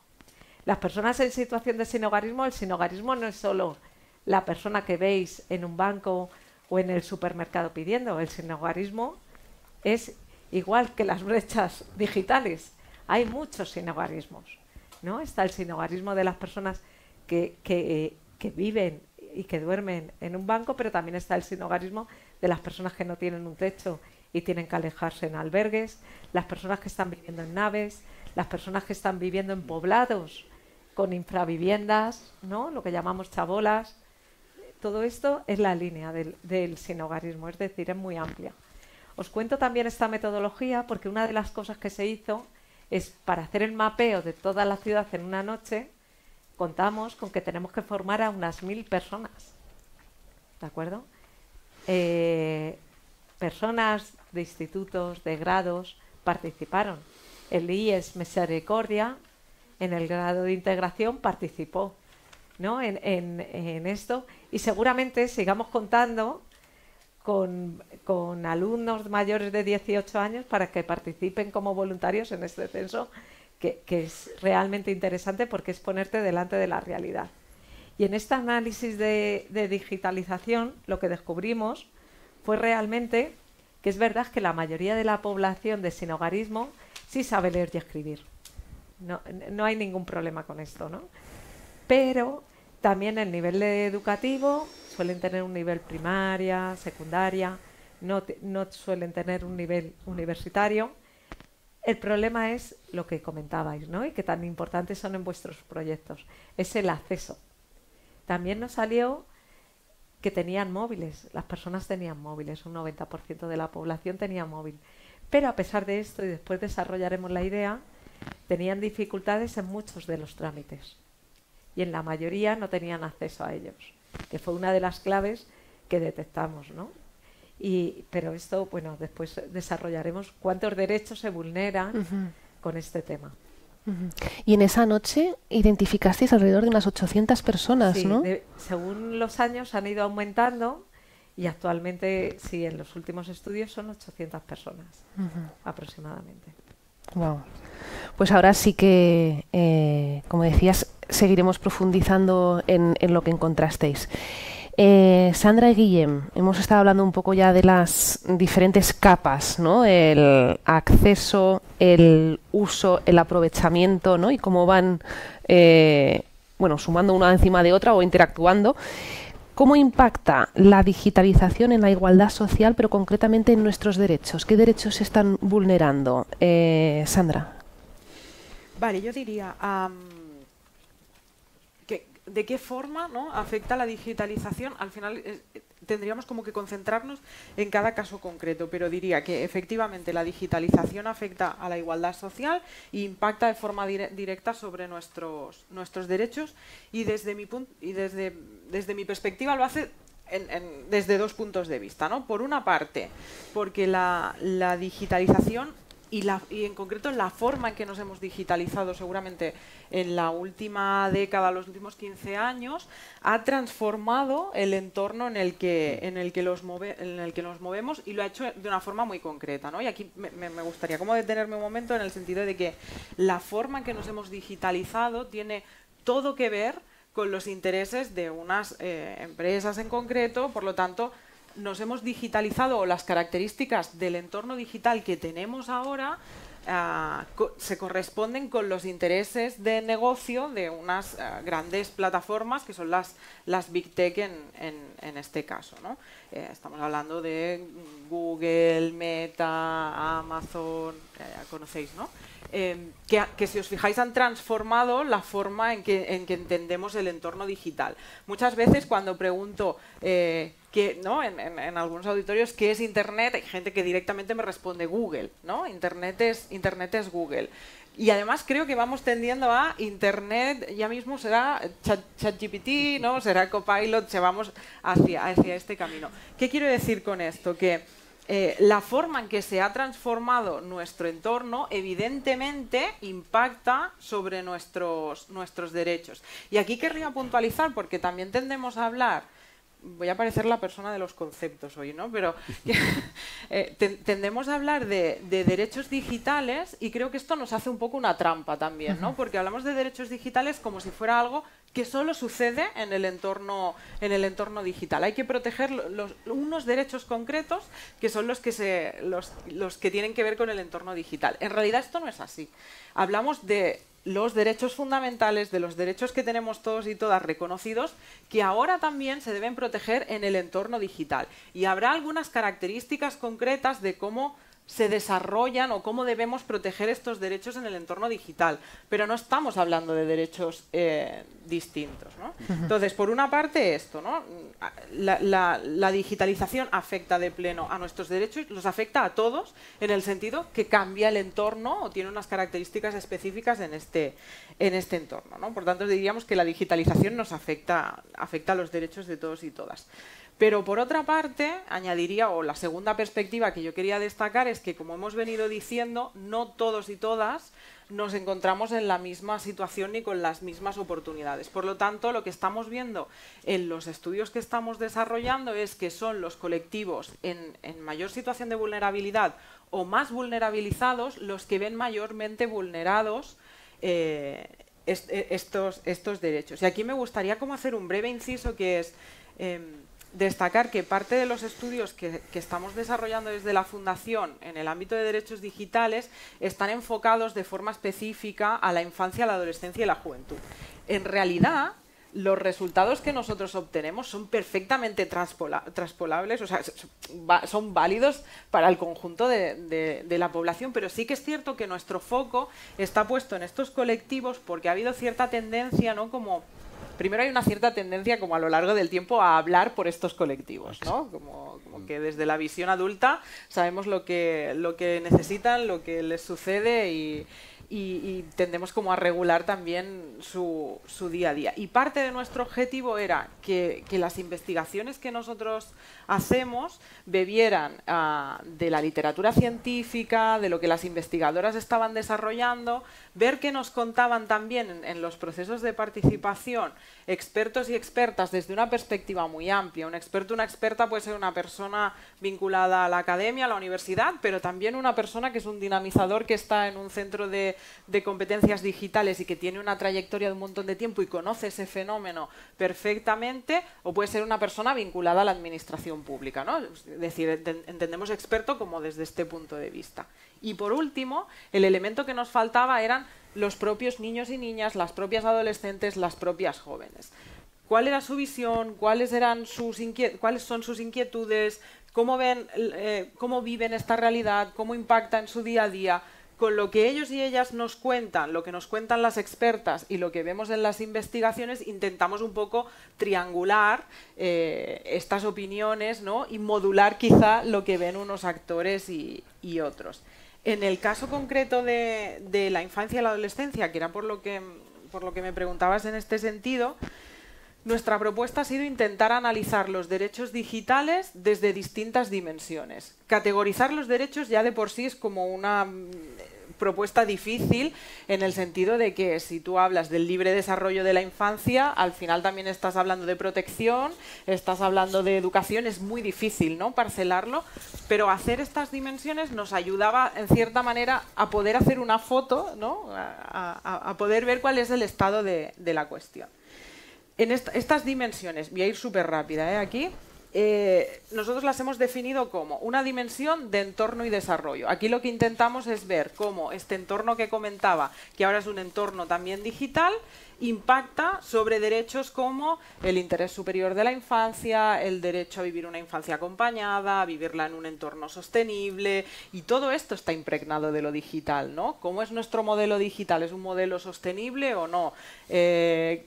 D: Las personas en situación de sinhogarismo, el sinhogarismo no es solo la persona que veis en un banco o en el supermercado pidiendo, el sinhogarismo es igual que las brechas digitales, hay muchos sinhogarismos, ¿no? Está el sinhogarismo de las personas que viven y que duermen en un banco, pero también está el sinhogarismo de las personas que no tienen un techo y tienen que alejarse en albergues, las personas que están viviendo en naves, las personas que están viviendo en poblados con infraviviendas, ¿no? Lo que llamamos chabolas. Todo esto es la línea del sinhogarismo, es decir, es muy amplia. Os cuento también esta metodología porque una de las cosas que se hizo es, para hacer el mapeo de toda la ciudad en una noche, contamos con que tenemos que formar a unas 1000 personas. ¿De acuerdo? Personas de institutos, de grados, participaron. El IES Misericordia, en el grado de integración, participó, ¿no? en esto, y seguramente sigamos contando con alumnos mayores de 18 años para que participen como voluntarios en este censo, que es realmente interesante porque es ponerte delante de la realidad. Y en este análisis de digitalización lo que descubrimos fue realmente que es verdad que la mayoría de la población de sinhogarismo sí sabe leer y escribir. No hay ningún problema con esto, ¿no? Pero también el nivel educativo suelen tener un nivel primaria, secundaria, no suelen tener un nivel universitario. El problema es lo que comentabais, ¿no? Y que tan importantes son en vuestros proyectos, es el acceso. También nos salió que tenían móviles, las personas tenían móviles, un 90% de la población tenía móvil. Pero a pesar de esto, y después desarrollaremos la idea, tenían dificultades en muchos de los trámites. Y en la mayoría no tenían acceso a ellos, que fue una de las claves que detectamos, ¿no? Pero esto, bueno, después desarrollaremos cuántos derechos se vulneran con este tema.
A: Y en esa noche identificasteis alrededor de unas 800 personas,
D: sí,
A: ¿no?
D: Según los años han ido aumentando y actualmente, sí, en los últimos estudios son 800 personas aproximadamente.
A: Wow. Pues ahora sí que, como decías, seguiremos profundizando en lo que encontrasteis. Sandra y Guillem, hemos estado hablando un poco ya de las diferentes capas, ¿no? El acceso, el uso, el aprovechamiento, ¿no? Y cómo van, sumando una encima de otra o interactuando. ¿Cómo impacta la digitalización en la igualdad social, pero concretamente en nuestros derechos? ¿Qué derechos se están vulnerando? Sandra.
B: Vale, yo diría de qué forma, ¿no?, afecta la digitalización. Al final tendríamos como que concentrarnos en cada caso concreto, pero diría que efectivamente la digitalización afecta a la igualdad social e impacta de forma directa sobre nuestros derechos, y desde mi perspectiva lo hace desde dos puntos de vista, ¿no? Por una parte, porque la digitalización y en concreto la forma en que nos hemos digitalizado seguramente en la última década, los últimos 15 años, ha transformado el entorno en el que nos movemos, y lo ha hecho de una forma muy concreta, ¿no? Y aquí me gustaría como detenerme un momento en el sentido de que la forma en que nos hemos digitalizado tiene todo que ver con los intereses de unas empresas en concreto. Por lo tanto, nos hemos digitalizado, o las características del entorno digital que tenemos ahora se corresponden con los intereses de negocio de unas grandes plataformas que son las Big Tech en este caso, ¿no? Estamos hablando de Google, Meta, Amazon, ya conocéis, ¿no? Que si os fijáis han transformado la forma en que entendemos el entorno digital. Muchas veces cuando pregunto ¿no?, en algunos auditorios qué es Internet, hay gente que directamente me responde Google, ¿no? Internet es Google. Y además creo que vamos tendiendo a Internet, ya mismo será ChatGPT, ¿no? Será Copilot, vamos hacia este camino. ¿Qué quiero decir con esto? Que la forma en que se ha transformado nuestro entorno evidentemente impacta sobre nuestros derechos. Y aquí querría puntualizar, porque también tendemos a hablar, voy a parecer la persona de los conceptos hoy, ¿no? Pero tendemos a hablar de derechos digitales, y creo que esto nos hace un poco una trampa también, ¿no? Porque hablamos de derechos digitales como si fuera algo que solo sucede en el entorno digital. Hay que proteger unos derechos concretos que son los que tienen que ver con el entorno digital. En realidad esto no es así. Hablamos de los derechos fundamentales, de los derechos que tenemos todos y todas reconocidos, que ahora también se deben proteger en el entorno digital. Y habrá algunas características concretas de cómo se desarrollan o cómo debemos proteger estos derechos en el entorno digital, pero no estamos hablando de derechos distintos, ¿no? Entonces, por una parte esto, ¿no? La digitalización afecta de pleno a nuestros derechos, los afecta a todos en el sentido que cambia el entorno o tiene unas características específicas en este entorno, ¿no? Por tanto, diríamos que la digitalización nos afecta a los derechos de todos y todas. Pero por otra parte, añadiría, o la segunda perspectiva que yo quería destacar es que, como hemos venido diciendo, no todos y todas nos encontramos en la misma situación ni con las mismas oportunidades. Por lo tanto, lo que estamos viendo en los estudios que estamos desarrollando es que son los colectivos en mayor situación de vulnerabilidad o más vulnerabilizados los que ven mayormente vulnerados estos derechos. Y aquí me gustaría como hacer un breve inciso, que es destacar que parte de los estudios que estamos desarrollando desde la Fundación en el ámbito de derechos digitales están enfocados de forma específica a la infancia, la adolescencia y la juventud. En realidad, los resultados que nosotros obtenemos son perfectamente transpolables, o sea, son válidos para el conjunto de la población, pero sí que es cierto que nuestro foco está puesto en estos colectivos porque ha habido cierta tendencia, ¿no? Primero hay una cierta tendencia como a lo largo del tiempo a hablar por estos colectivos, ¿no? Como que desde la visión adulta sabemos lo que necesitan, lo que les sucede y tendemos como a regular también su día a día. Y parte de nuestro objetivo era que las investigaciones que nosotros hacemos bebieran de la literatura científica, de lo que las investigadoras estaban desarrollando, ver que nos contaban también en los procesos de participación expertos y expertas desde una perspectiva muy amplia. Un experto, una experta puede ser una persona vinculada a la academia, a la universidad, pero también una persona que es un dinamizador que está en un centro de competencias digitales y que tiene una trayectoria de un montón de tiempo y conoce ese fenómeno perfectamente, o puede ser una persona vinculada a la administración pública, ¿no? Es decir, entendemos experto como desde este punto de vista. Y por último, el elemento que nos faltaba eran los propios niños y niñas, las propias adolescentes, las propias jóvenes. ¿Cuál era su visión? ¿Cuáles son sus inquietudes? ¿Cómo ven, cómo viven esta realidad? ¿Cómo impacta en su día a día? Con lo que ellos y ellas nos cuentan, lo que nos cuentan las expertas y lo que vemos en las investigaciones, intentamos un poco triangular estas opiniones, ¿no? Y modular quizá lo que ven unos actores y otros. En el caso concreto de la infancia y la adolescencia, que era por lo que me preguntabas en este sentido, nuestra propuesta ha sido intentar analizar los derechos digitales desde distintas dimensiones. Categorizar los derechos ya de por sí es como una propuesta difícil, en el sentido de que si tú hablas del libre desarrollo de la infancia, al final también estás hablando de protección, estás hablando de educación, es muy difícil, ¿no?, parcelarlo, pero hacer estas dimensiones nos ayudaba en cierta manera a poder hacer una foto, ¿no?, a poder ver cuál es el estado de la cuestión. En estas dimensiones, voy a ir súper rápida, aquí, nosotros las hemos definido como una dimensión de entorno y desarrollo. Aquí lo que intentamos es ver cómo este entorno que comentaba, que ahora es un entorno también digital, impacta sobre derechos como el interés superior de la infancia, el derecho a vivir una infancia acompañada, a vivirla en un entorno sostenible, y todo esto está impregnado de lo digital, ¿no? ¿Cómo es nuestro modelo digital? ¿Es un modelo sostenible o no?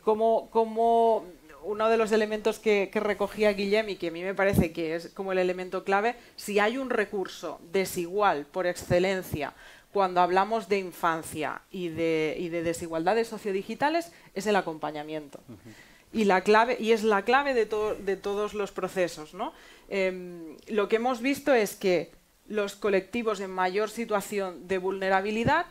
B: ¿Cómo uno de los elementos que recogía Guillem y que a mí me parece que es como el elemento clave, si hay un recurso desigual por excelencia cuando hablamos de infancia y de desigualdades sociodigitales, es el acompañamiento. Y es la clave de todos los procesos, ¿no? Lo que hemos visto es que los colectivos en mayor situación de vulnerabilidad,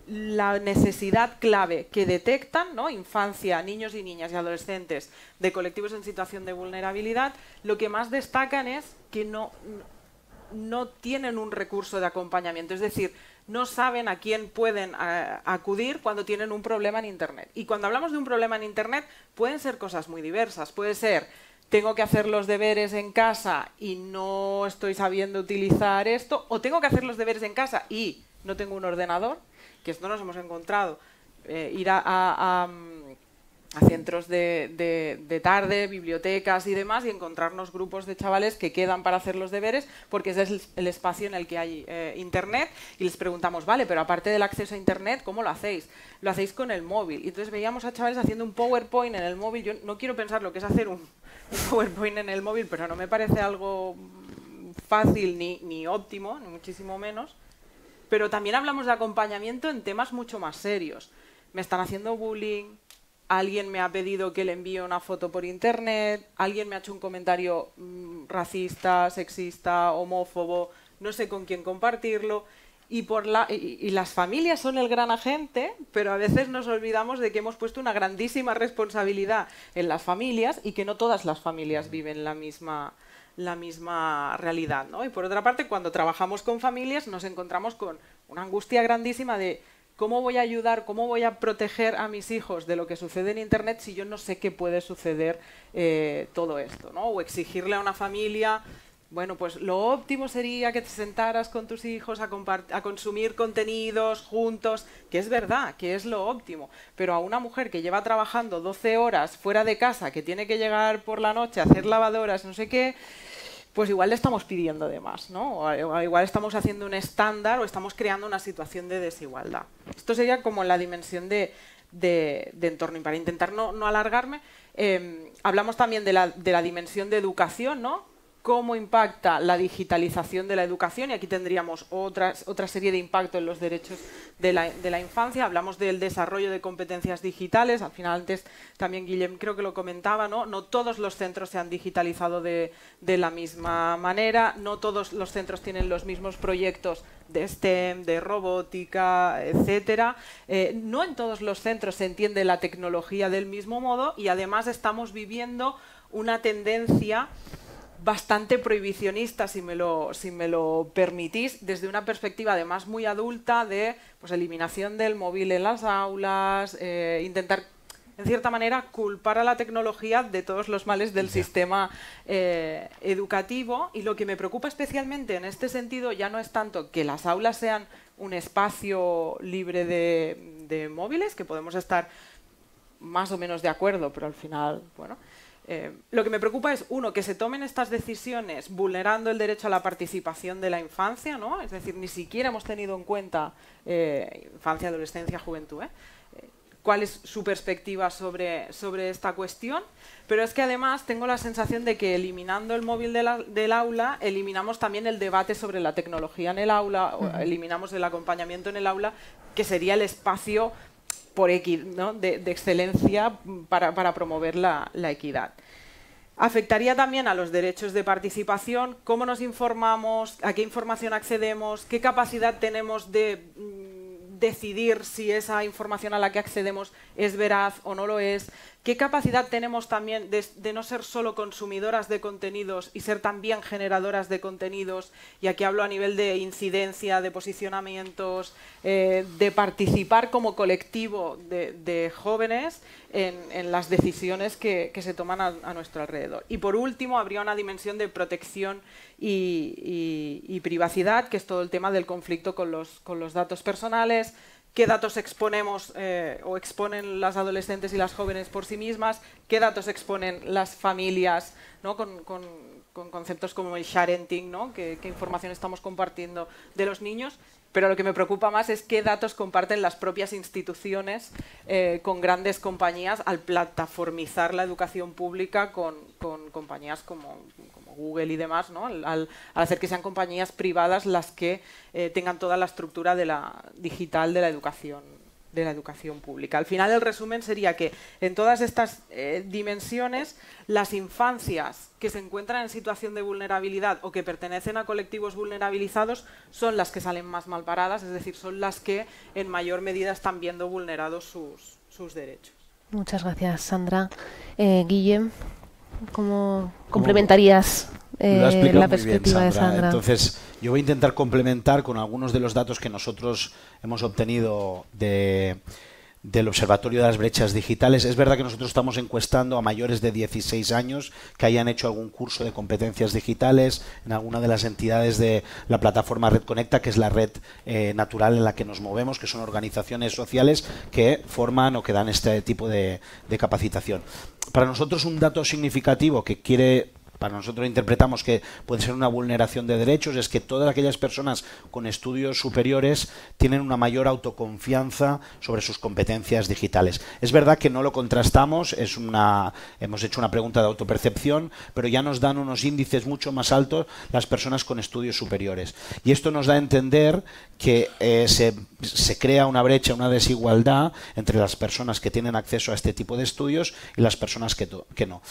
B: la necesidad clave que detectan, ¿no?, infancia, niños y niñas y adolescentes de colectivos en situación de vulnerabilidad, lo que más destacan es que no tienen un recurso de acompañamiento, es decir, no saben a quién pueden acudir cuando tienen un problema en Internet. Y cuando hablamos de un problema en Internet pueden ser cosas muy diversas, puede ser: tengo que hacer los deberes en casa y no estoy sabiendo utilizar esto, o tengo que hacer los deberes en casa y no tengo un ordenador, que esto nos hemos encontrado ir a centros de tarde, bibliotecas y demás, y encontrarnos grupos de chavales que quedan para hacer los deberes, porque ese es el espacio en el que hay internet, y les preguntamos, vale, pero aparte del acceso a internet, ¿cómo lo hacéis? Lo hacéis con el móvil. Y entonces veíamos a chavales haciendo un PowerPoint en el móvil. Yo no quiero pensar lo que es hacer un PowerPoint en el móvil, pero no me parece algo fácil ni óptimo, ni muchísimo menos. Pero también hablamos de acompañamiento en temas mucho más serios. Me están haciendo bullying, alguien me ha pedido que le envíe una foto por internet, alguien me ha hecho un comentario racista, sexista, homófobo, no sé con quién compartirlo. Y las familias son el gran agente, pero a veces nos olvidamos de que hemos puesto una grandísima responsabilidad en las familias y que no todas las familias viven la misma realidad, ¿no? Y por otra parte, cuando trabajamos con familias nos encontramos con una angustia grandísima de ¿cómo voy a ayudar, cómo voy a proteger a mis hijos de lo que sucede en Internet si yo no sé qué puede suceder todo esto, ¿no? O exigirle a una familia, bueno, pues lo óptimo sería que te sentaras con tus hijos a consumir contenidos juntos, que es verdad, que es lo óptimo, pero a una mujer que lleva trabajando 12 horas fuera de casa, que tiene que llegar por la noche a hacer lavadoras, no sé qué, pues igual le estamos pidiendo de más, ¿no? O igual estamos haciendo un estándar o estamos creando una situación de desigualdad. Esto sería como la dimensión de entorno. Y para intentar no alargarme, hablamos también de la dimensión de educación, ¿no? Cómo impacta la digitalización de la educación, y aquí tendríamos otra serie de impactos en los derechos de la infancia. Hablamos del desarrollo de competencias digitales. Al final, antes también Guillem creo que lo comentaba, ¿no? No todos los centros se han digitalizado de la misma manera, no todos los centros tienen los mismos proyectos de STEM, de robótica, etcétera. No en todos los centros se entiende la tecnología del mismo modo, y además estamos viviendo una tendencia bastante prohibicionista, si me lo permitís, desde una perspectiva además muy adulta de pues, eliminación del móvil en las aulas, intentar, en cierta manera, culpar a la tecnología de todos los males del sistema educativo. Y lo que me preocupa especialmente en este sentido ya no es tanto que las aulas sean un espacio libre de móviles, que podemos estar más o menos de acuerdo, pero al final, bueno... lo que me preocupa es, uno, que se tomen estas decisiones vulnerando el derecho a la participación de la infancia, ¿no? Es decir, ni siquiera hemos tenido en cuenta infancia, adolescencia, juventud, cuál es su perspectiva sobre esta cuestión, pero es que además tengo la sensación de que eliminando el móvil del aula, eliminamos también el debate sobre la tecnología en el aula, o eliminamos el acompañamiento en el aula, que sería el espacio por ¿no? de excelencia para promover la equidad. Afectaría también a los derechos de participación, cómo nos informamos, a qué información accedemos, qué capacidad tenemos de decidir si esa información a la que accedemos es veraz o no lo es, qué capacidad tenemos también de no ser solo consumidoras de contenidos y ser también generadoras de contenidos, y aquí hablo a nivel de incidencia, de posicionamientos, de participar como colectivo de jóvenes en las decisiones que se toman a nuestro alrededor. Y por último, habría una dimensión de protección y privacidad, que es todo el tema del conflicto con los datos personales, qué datos exponemos o exponen las adolescentes y las jóvenes por sí mismas, qué datos exponen las familias, ¿no? con conceptos como el sharenting, ¿no? qué información estamos compartiendo de los niños. Pero lo que me preocupa más es qué datos comparten las propias instituciones con grandes compañías al plataformizar la educación pública con compañías como Google y demás, ¿no? Al hacer que sean compañías privadas las que tengan toda la estructura digital de la educación pública. Al final, el resumen sería que en todas estas dimensiones, las infancias que se encuentran en situación de vulnerabilidad o que pertenecen a colectivos vulnerabilizados son las que salen más mal paradas, es decir, son las que en mayor medida están viendo vulnerados sus derechos.
A: Muchas gracias, Sandra. Guillem, ¿cómo complementarías la perspectiva de Sandra?
C: Entonces, yo voy a intentar complementar con algunos de los datos que nosotros hemos obtenido de del Observatorio de las Brechas Digitales. Es verdad que nosotros estamos encuestando a mayores de 16 años que hayan hecho algún curso de competencias digitales en alguna de las entidades de la plataforma Red Conecta, que es la red natural en la que nos movemos, que son organizaciones sociales que forman o que dan este tipo de capacitación. Para nosotros un dato significativo para nosotros interpretamos que puede ser una vulneración de derechos, es que todas aquellas personas con estudios superiores tienen una mayor autoconfianza sobre sus competencias digitales. Es verdad que no lo contrastamos, hemos hecho una pregunta de autopercepción, pero ya nos dan unos índices mucho más altos las personas con estudios superiores. Y esto nos da a entender que se crea una brecha, una desigualdad entre las personas que tienen acceso a este tipo de estudios y las personas que no.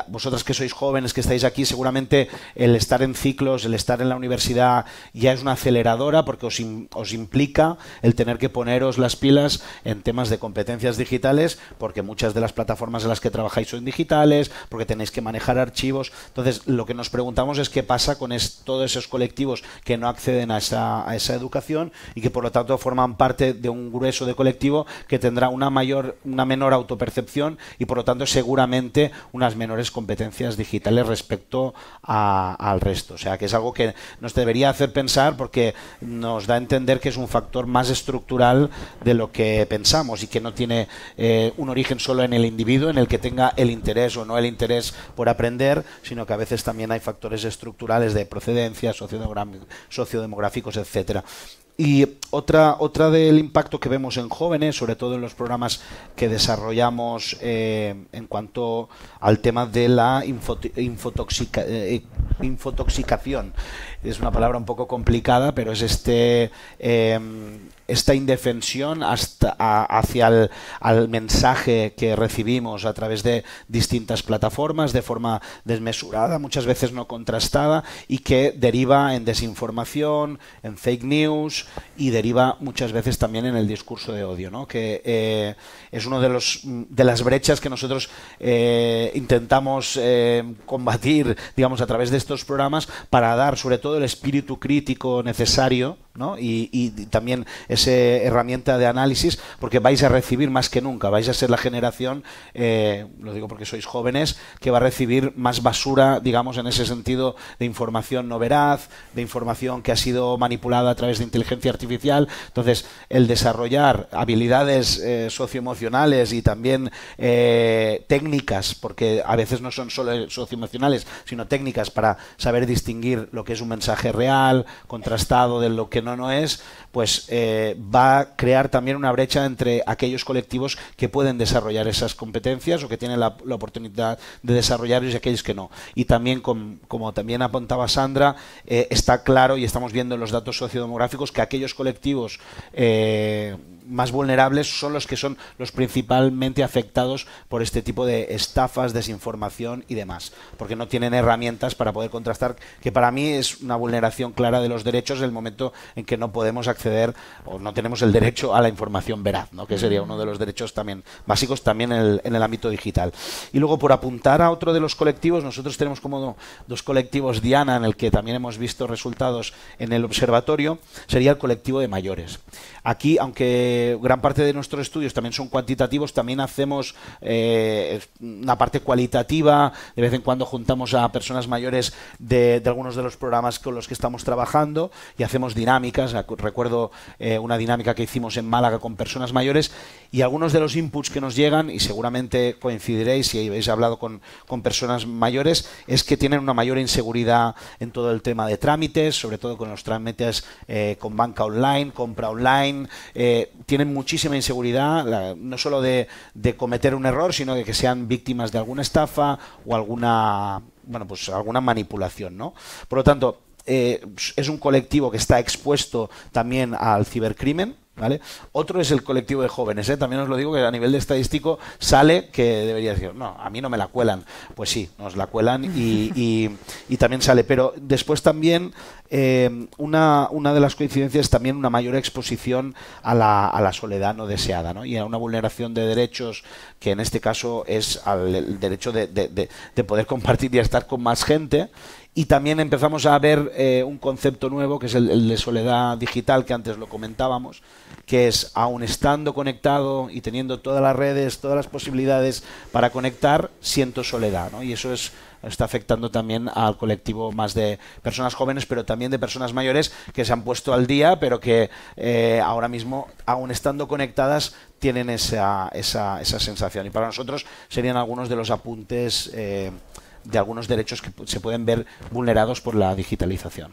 C: Vosotras que sois jóvenes, que estáis aquí, seguramente el estar en ciclos, el estar en la universidad ya es una aceleradora, porque os implica el tener que poneros las pilas en temas de competencias digitales, porque muchas de las plataformas en las que trabajáis son digitales, porque tenéis que manejar archivos. Entonces, lo que nos preguntamos es qué pasa con todos esos colectivos que no acceden a esa educación y que por lo tanto forman parte de un grueso de colectivo que tendrá una menor autopercepción y por lo tanto seguramente unas menores competencias digitales respecto al resto. O sea que es algo que nos debería hacer pensar, porque nos da a entender que es un factor más estructural de lo que pensamos y que no tiene un origen solo en el individuo, en el que tenga el interés o no el interés por aprender, sino que a veces también hay factores estructurales de procedencia, sociodemográficos, etcétera. Y otra del impacto que vemos en jóvenes, sobre todo en los programas que desarrollamos en cuanto al tema de la infotoxicación. Es una palabra un poco complicada, pero es esta indefensión hacia el mensaje que recibimos a través de distintas plataformas, de forma desmesurada, muchas veces no contrastada, y que deriva en desinformación, en fake news, y deriva muchas veces también en el discurso de odio, ¿no? Que es uno de las brechas que nosotros intentamos combatir, digamos, a través de estos programas, para dar sobre todo el espíritu crítico necesario, ¿no? Y también esa herramienta de análisis, porque vais a recibir más que nunca, vais a ser la generación, lo digo porque sois jóvenes, que va a recibir más basura, digamos, en ese sentido, de información no veraz, de información que ha sido manipulada a través de inteligencia artificial. Entonces, el desarrollar habilidades socioemocionales y también técnicas, porque a veces no son solo socioemocionales, sino técnicas para saber distinguir lo que es un mensaje real, contrastado, de lo que no es, pues va a crear también una brecha entre aquellos colectivos que pueden desarrollar esas competencias o que tienen la oportunidad de desarrollarlos y aquellos que no. Y también, como también apuntaba Sandra, está claro, y estamos viendo en los datos sociodemográficos, que aquellos colectivos más vulnerables son los que son los principalmente afectados por este tipo de estafas, desinformación y demás, porque no tienen herramientas para poder contrastar, que para mí es una vulneración clara de los derechos en el momento en que no podemos acceder o no tenemos el derecho a la información veraz, ¿no? Que sería uno de los derechos también básicos también en el ámbito digital. Y luego, por apuntar a otro de los colectivos, nosotros tenemos como dos colectivos diana en el que también hemos visto resultados en el observatorio, sería el colectivo de mayores. Aquí, aunque gran parte de nuestros estudios también son cuantitativos, también hacemos una parte cualitativa. De vez en cuando juntamos a personas mayores de algunos de los programas con los que estamos trabajando y hacemos dinámicas. Recuerdo una dinámica que hicimos en Málaga con personas mayores, y algunos de los inputs que nos llegan, y seguramente coincidiréis si habéis hablado con personas mayores, es que tienen una mayor inseguridad en todo el tema de trámites, sobre todo con los trámites con banca online, compra online. Tienen muchísima inseguridad, no solo de cometer un error, sino de que sean víctimas de alguna estafa o alguna manipulación, ¿no? Por lo tanto, es un colectivo que está expuesto también al cibercrimen, ¿vale? Otro es el colectivo de jóvenes, también os lo digo, que a nivel de estadístico sale que debería decir, no, a mí no me la cuelan. Pues sí, nos la cuelan y también sale, pero después también una de las coincidencias es también una mayor exposición a la soledad no deseada, ¿no? Y a una vulneración de derechos, que en este caso es el derecho de poder compartir y estar con más gente. Y también empezamos a ver un concepto nuevo, que es el de soledad digital, que antes lo comentábamos, que es, aun estando conectado y teniendo todas las redes, todas las posibilidades para conectar, siento soledad, ¿no? Y eso está afectando también al colectivo más de personas jóvenes, pero también de personas mayores que se han puesto al día, pero que ahora mismo, aun estando conectadas, tienen esa sensación. Y para nosotros serían algunos de los apuntes de algunos derechos que se pueden ver vulnerados por la digitalización.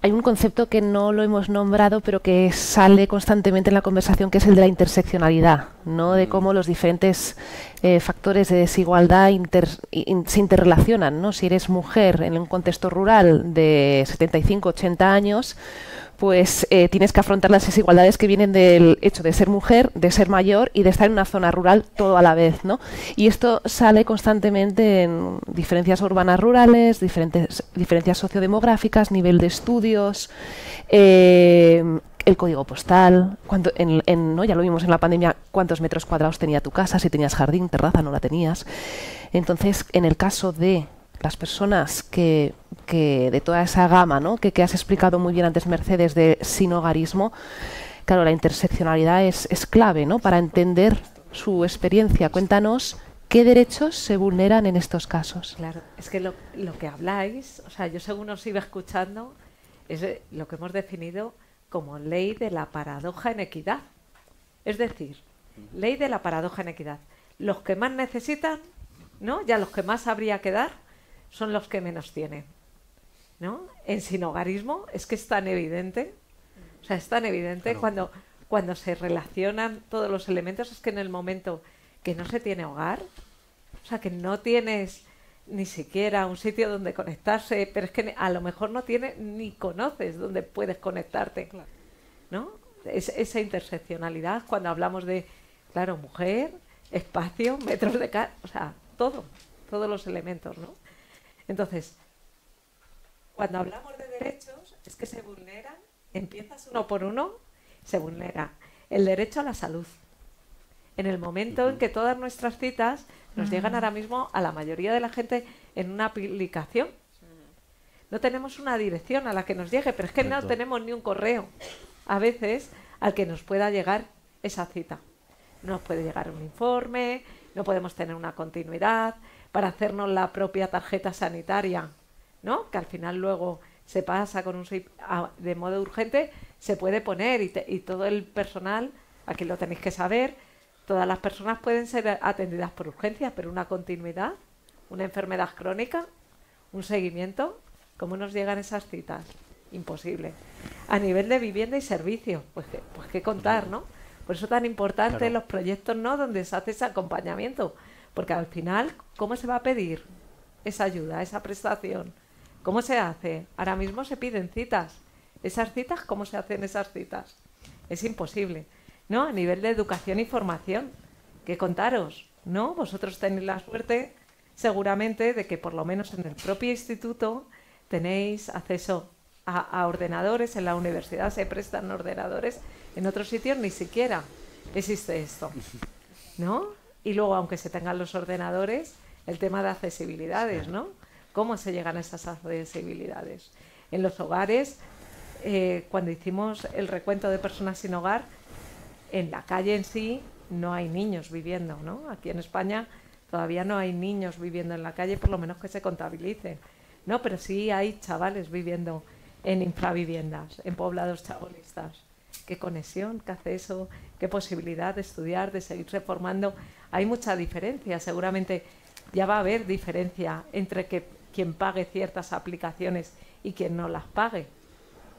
A: Hay un concepto que no lo hemos nombrado, pero que sale constantemente en la conversación, que es el de la interseccionalidad, ¿no? De cómo los diferentes factores de desigualdad se interrelacionan, ¿no? Si eres mujer en un contexto rural de 75, 80 años, pues tienes que afrontar las desigualdades que vienen del hecho de ser mujer, de ser mayor y de estar en una zona rural todo a la vez, ¿no? Y esto sale constantemente en diferencias urbanas rurales, diferencias sociodemográficas, nivel de estudios, el código postal, ¿no? Ya lo vimos en la pandemia, cuántos metros cuadrados tenía tu casa, si tenías jardín, terraza, no la tenías. Entonces, en el caso de las personas que de toda esa gama, ¿no? que has explicado muy bien antes, Mercedes, de sinhogarismo, claro, la interseccionalidad es clave, ¿no? Para entender su experiencia. Cuéntanos qué derechos se vulneran en estos casos.
D: Claro, es que lo que habláis, o sea, yo según os iba escuchando, es lo que hemos definido como ley de la paradoja en equidad. Es decir, ley de la paradoja en equidad. Los que más necesitan, ¿no? Ya los que más habría que dar son los que menos tienen, ¿no? En sinhogarismo es que es tan evidente, o sea, es tan evidente claro. cuando se relacionan todos los elementos, es que en el momento que no se tiene hogar, o sea, que no tienes ni siquiera un sitio donde conectarse, pero es que a lo mejor no tienes ni conoces dónde puedes conectarte, ¿no? Esa interseccionalidad, cuando hablamos de, claro, mujer, espacio, metros de casa, o sea, todos los elementos, ¿no? Entonces, cuando hablamos de derechos, es que se vulneran, empiezas uno por uno, se vulnera el derecho a la salud. En el momento en que todas nuestras citas nos llegan ahora mismo a la mayoría de la gente en una aplicación. No tenemos una dirección a la que nos llegue, pero es que no tenemos ni un correo, a veces, al que nos pueda llegar esa cita. Nos puede llegar un informe, no podemos tener una continuidad, para hacernos la propia tarjeta sanitaria, ¿no? Que al final luego se pasa con de modo urgente, se puede poner y todo el personal, aquí lo tenéis que saber, todas las personas pueden ser atendidas por urgencias, pero una continuidad, una enfermedad crónica, un seguimiento, ¿cómo nos llegan esas citas? Imposible. A nivel de vivienda y servicio, pues qué contar, ¿no? Por eso tan importante los proyectos, ¿no? Donde se hace ese acompañamiento. Porque al final, ¿cómo se va a pedir esa ayuda, esa prestación? ¿Cómo se hace? Ahora mismo se piden citas. ¿Esas citas, cómo se hacen esas citas? Es imposible, ¿no? A nivel de educación y formación, ¿qué contaros? ¿No? Vosotros tenéis la suerte, seguramente, de que por lo menos en el propio instituto tenéis acceso a ordenadores. En la universidad se prestan ordenadores, en otros sitios ni siquiera existe esto, ¿no? Y luego, aunque se tengan los ordenadores, el tema de accesibilidades, ¿no? ¿Cómo se llegan a esas accesibilidades? En los hogares, cuando hicimos el recuento de personas sin hogar, en la calle en sí no hay niños viviendo, ¿no? Aquí en España todavía no hay niños viviendo en la calle, por lo menos que se contabilicen, ¿no? Pero sí hay chavales viviendo en infraviviendas, en poblados chabolistas. ¿Qué conexión? ¿Qué acceso? ¿Qué posibilidad de estudiar, de seguirse formando? Hay mucha diferencia, seguramente ya va a haber diferencia entre quien pague ciertas aplicaciones y quien no las pague,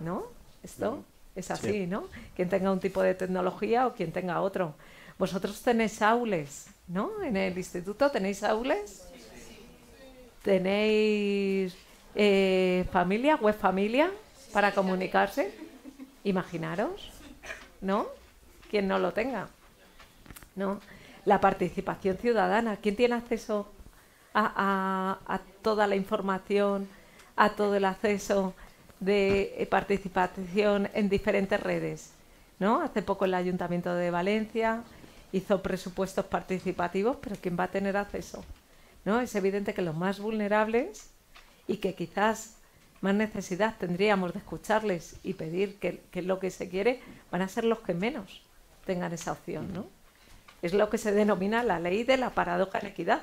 D: ¿no? Esto es así, sí. ¿No? Quien tenga un tipo de tecnología o quien tenga otro. Vosotros tenéis aules, ¿no? En el instituto tenéis aules, tenéis familia, web familia para comunicarse. Imaginaros, ¿no? Quien no lo tenga, ¿no? La participación ciudadana. ¿Quién tiene acceso a toda la información, a todo el acceso de participación en diferentes redes, ¿no? Hace poco el Ayuntamiento de Valencia hizo presupuestos participativos, pero ¿quién va a tener acceso? ¿No? Es evidente que los más vulnerables y que quizás más necesidad tendríamos de escucharles y pedir qué es lo que se quiere, van a ser los que menos tengan esa opción, ¿no? Es lo que se denomina la ley de la paradoja en equidad,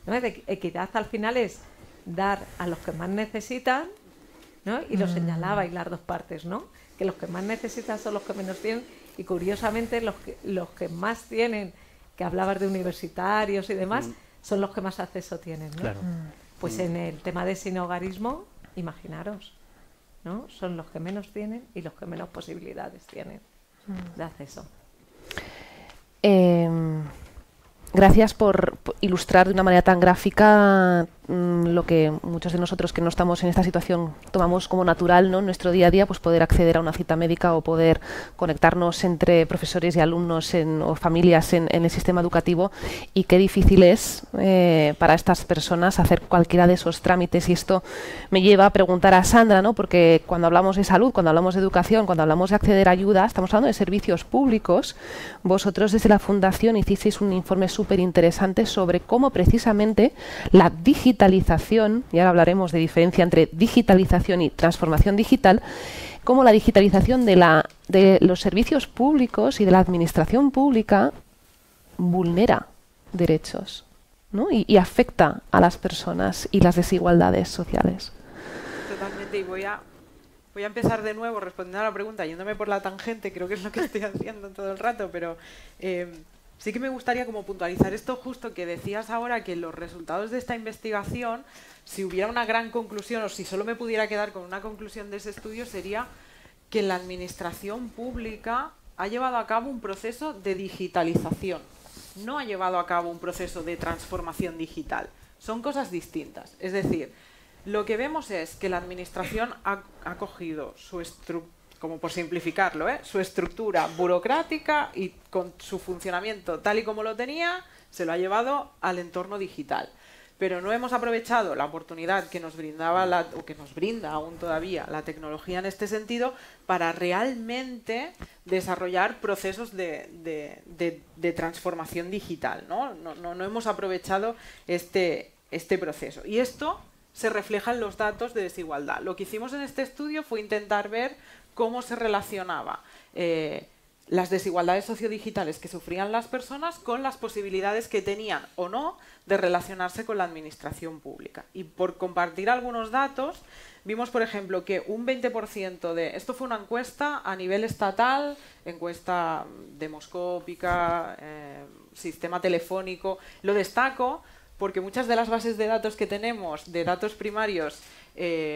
D: ¿no? Equidad al final es dar a los que más necesitan, ¿no? Y lo señalaba y las dos partes, ¿no? Que los que más necesitan son los que menos tienen, y curiosamente los que más tienen, que hablabas de universitarios y demás, son los que más acceso tienen, ¿no?
C: Claro.
D: Pues en el tema de sinhogarismo, imaginaros, ¿no? Son los que menos tienen y los que menos posibilidades tienen de acceso.
A: Gracias por ilustrar de una manera tan gráfica lo que muchos de nosotros que no estamos en esta situación tomamos como natural, ¿no? En nuestro día a día, pues poder acceder a una cita médica o poder conectarnos entre profesores y alumnos o familias en el sistema educativo, y qué difícil es para estas personas hacer cualquiera de esos trámites. Y esto me lleva a preguntar a Sandra, ¿no? Porque cuando hablamos de salud, cuando hablamos de educación, cuando hablamos de acceder a ayuda, estamos hablando de servicios públicos. Vosotros desde la Fundación hicisteis un informe súper interesante sobre cómo precisamente la digitalización, y ahora hablaremos de diferencia entre digitalización y transformación digital, cómo la digitalización de los servicios públicos y de la administración pública vulnera derechos, ¿no? y afecta a las personas y las desigualdades sociales.
B: Totalmente, y voy a empezar de nuevo respondiendo a la pregunta, yéndome por la tangente, creo que es lo que estoy haciendo todo el rato, pero sí que me gustaría como puntualizar esto justo que decías ahora, que los resultados de esta investigación, si hubiera una gran conclusión o si solo me pudiera quedar con una conclusión de ese estudio, sería que la administración pública ha llevado a cabo un proceso de digitalización, no ha llevado a cabo un proceso de transformación digital. Son cosas distintas. Es decir, lo que vemos es que la administración ha cogido su estructura, como por simplificarlo, su estructura burocrática, y con su funcionamiento tal y como lo tenía, se lo ha llevado al entorno digital. Pero no hemos aprovechado la oportunidad que nos brindaba o que nos brinda aún todavía la tecnología en este sentido para realmente desarrollar procesos de transformación digital, ¿no? No hemos aprovechado este proceso. Y esto se refleja en los datos de desigualdad. Lo que hicimos en este estudio fue intentar ver cómo se relacionaba las desigualdades sociodigitales que sufrían las personas con las posibilidades que tenían o no de relacionarse con la administración pública. Y por compartir algunos datos, vimos, por ejemplo, que un 20% de... Esto fue una encuesta a nivel estatal, encuesta demoscópica, sistema telefónico. Lo destaco porque muchas de las bases de datos que tenemos, de datos primarios,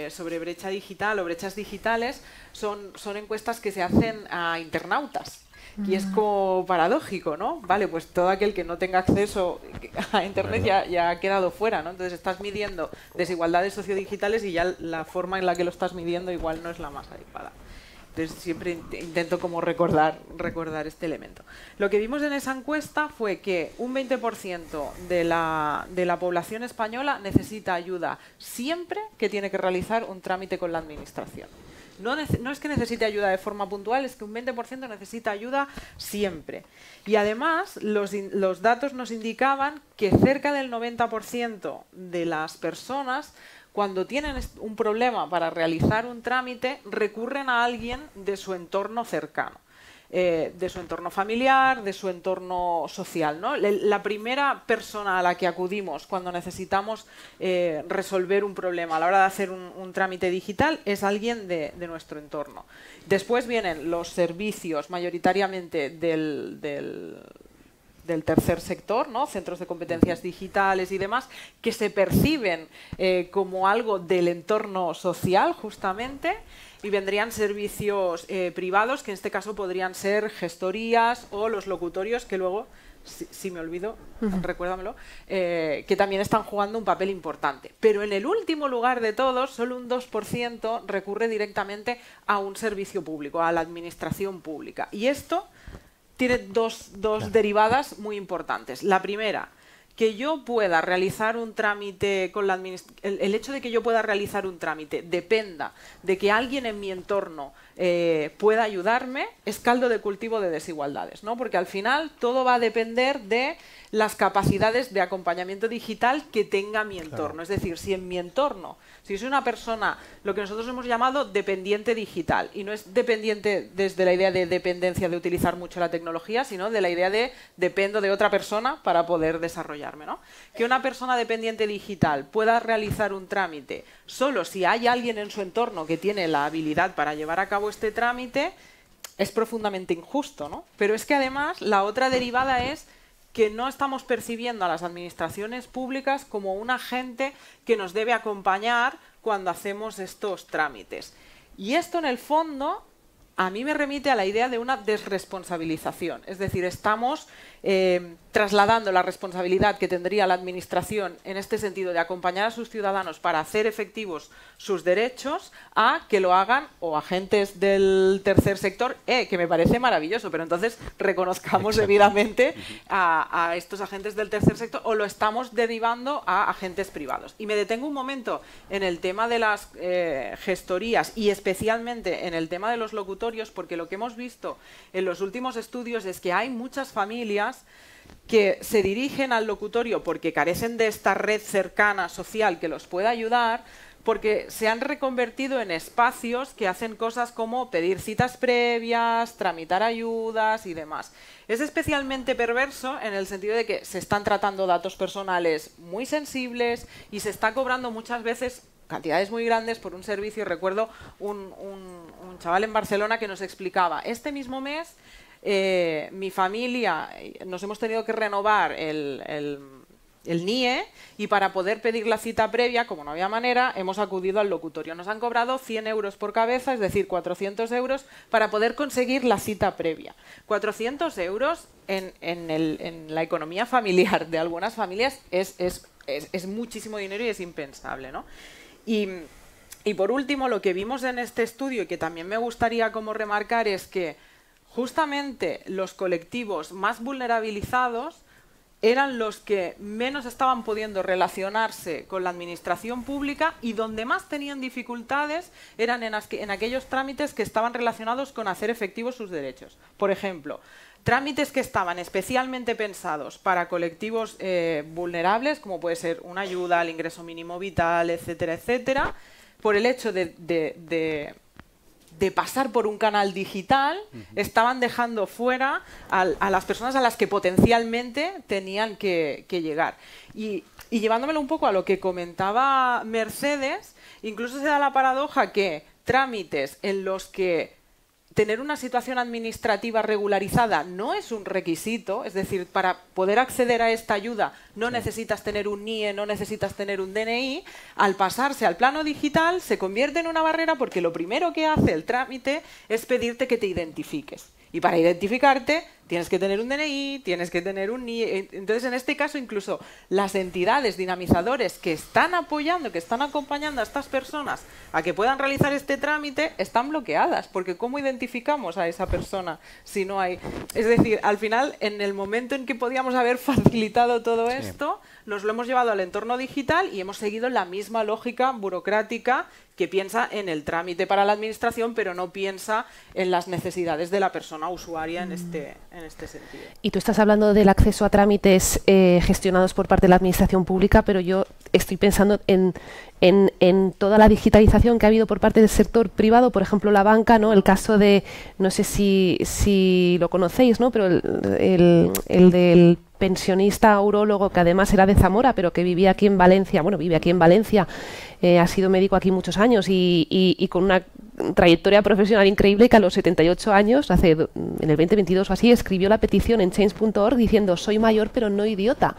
B: sobre brecha digital o brechas digitales, son encuestas que se hacen a internautas. Y es como paradójico, ¿no? Vale, pues todo aquel que no tenga acceso a Internet ya ha quedado fuera, ¿no? Entonces estás midiendo desigualdades sociodigitales y ya la forma en la que lo estás midiendo igual no es la más adecuada. Entonces siempre intento como recordar este elemento. Lo que vimos en esa encuesta fue que un 20% de la población española necesita ayuda siempre que tiene que realizar un trámite con la administración. No es que necesite ayuda de forma puntual, es que un 20% necesita ayuda siempre. Y además los datos nos indicaban que cerca del 90% de las personas, cuando tienen un problema para realizar un trámite, recurren a alguien de su entorno cercano, de su entorno familiar, de su entorno social, ¿no? La primera persona a la que acudimos cuando necesitamos resolver un problema a la hora de hacer un trámite digital es alguien de nuestro entorno. Después vienen los servicios mayoritariamente del tercer sector, ¿no? Centros de competencias digitales y demás, que se perciben como algo del entorno social, justamente, y vendrían servicios privados, que en este caso podrían ser gestorías o los locutorios, que luego, si me olvido, recuérdamelo, que también están jugando un papel importante. Pero en el último lugar de todos, solo un 2% recurre directamente a un servicio público, a la administración pública. Y esto tiene dos derivadas muy importantes. La primera, que yo pueda realizar un trámite con la el hecho de que yo pueda realizar un trámite dependa de que alguien en mi entorno pueda ayudarme, es caldo de cultivo de desigualdades, ¿no? Porque al final todo va a depender de las capacidades de acompañamiento digital que tenga mi entorno. Claro. Es decir, si en mi entorno, si soy una persona, lo que nosotros hemos llamado dependiente digital, y no es dependiente desde la idea de dependencia de utilizar mucho la tecnología, sino de la idea de dependo de otra persona para poder desarrollarme, ¿no? Que una persona dependiente digital pueda realizar un trámite solo si hay alguien en su entorno que tiene la habilidad para llevar a cabo este trámite, es profundamente injusto, ¿no? Pero es que además la otra derivada es que no estamos percibiendo a las administraciones públicas como un agente que nos debe acompañar cuando hacemos estos trámites. Y esto, en el fondo, a mí me remite a la idea de una desresponsabilización. Es decir, estamos trasladando la responsabilidad que tendría la administración en este sentido de acompañar a sus ciudadanos para hacer efectivos sus derechos a que lo hagan o agentes del tercer sector, que me parece maravilloso, pero entonces reconozcamos debidamente a estos agentes del tercer sector, o lo estamos derivando a agentes privados. Y me detengo un momento en el tema de las gestorías y especialmente en el tema de los locutorios, porque lo que hemos visto en los últimos estudios es que hay muchas familias que se dirigen al locutorio porque carecen de esta red cercana social que los pueda ayudar, porque se han reconvertido en espacios que hacen cosas como pedir citas previas, tramitar ayudas y demás. Es especialmente perverso en el sentido de que se están tratando datos personales muy sensibles y se está cobrando muchas veces cantidades muy grandes por un servicio. Recuerdo un chaval en Barcelona que nos explicaba, este mismo mes mi familia nos hemos tenido que renovar el NIE y para poder pedir la cita previa, como no había manera, hemos acudido al locutorio. Nos han cobrado 100 euros por cabeza, es decir, 400 euros para poder conseguir la cita previa. 400 euros en la economía familiar de algunas familias es muchísimo dinero y es impensable, ¿no? Y por último, lo que vimos en este estudio y que también me gustaría como remarcar es que justamente los colectivos más vulnerabilizados eran los que menos estaban pudiendo relacionarse con la administración pública y donde más tenían dificultades eran en aquellos trámites que estaban relacionados con hacer efectivos sus derechos. Por ejemplo, trámites que estaban especialmente pensados para colectivos vulnerables, como puede ser una ayuda al ingreso mínimo vital, etcétera, etcétera, por el hecho de pasar por un canal digital, estaban dejando fuera a las personas a las que potencialmente tenían que llegar. Y llevándomelo un poco a lo que comentaba Mercedes, incluso se da la paradoja que trámites en los que tener una situación administrativa regularizada no es un requisito, es decir, para poder acceder a esta ayuda no necesitas tener un NIE, no necesitas tener un DNI, al pasarse al plano digital se convierte en una barrera porque lo primero que hace el trámite es pedirte que te identifiques. Y para identificarte tienes que tener un DNI, tienes que tener un NIE. Entonces, en este caso, incluso las entidades dinamizadores que están apoyando, que están acompañando a estas personas a que puedan realizar este trámite, están bloqueadas. Porque ¿cómo identificamos a esa persona si no hay...? Es decir, al final, en el momento en que podíamos haber facilitado todo esto, nos lo hemos llevado al entorno digital y hemos seguido la misma lógica burocrática que piensa en el trámite para la administración, pero no piensa en las necesidades de la persona usuaria en este sentido.
A: Y tú estás hablando del acceso a trámites gestionados por parte de la administración pública, pero yo estoy pensando en toda la digitalización que ha habido por parte del sector privado, por ejemplo la banca, ¿no? El caso de, no sé si lo conocéis, ¿no? Pero el del pensionista urólogo que además era de Zamora, pero que vivía aquí en Valencia, ha sido médico aquí muchos años y con una trayectoria profesional increíble, que a los 78 años, en el 2022 o así, escribió la petición en change.org diciendo soy mayor pero no idiota,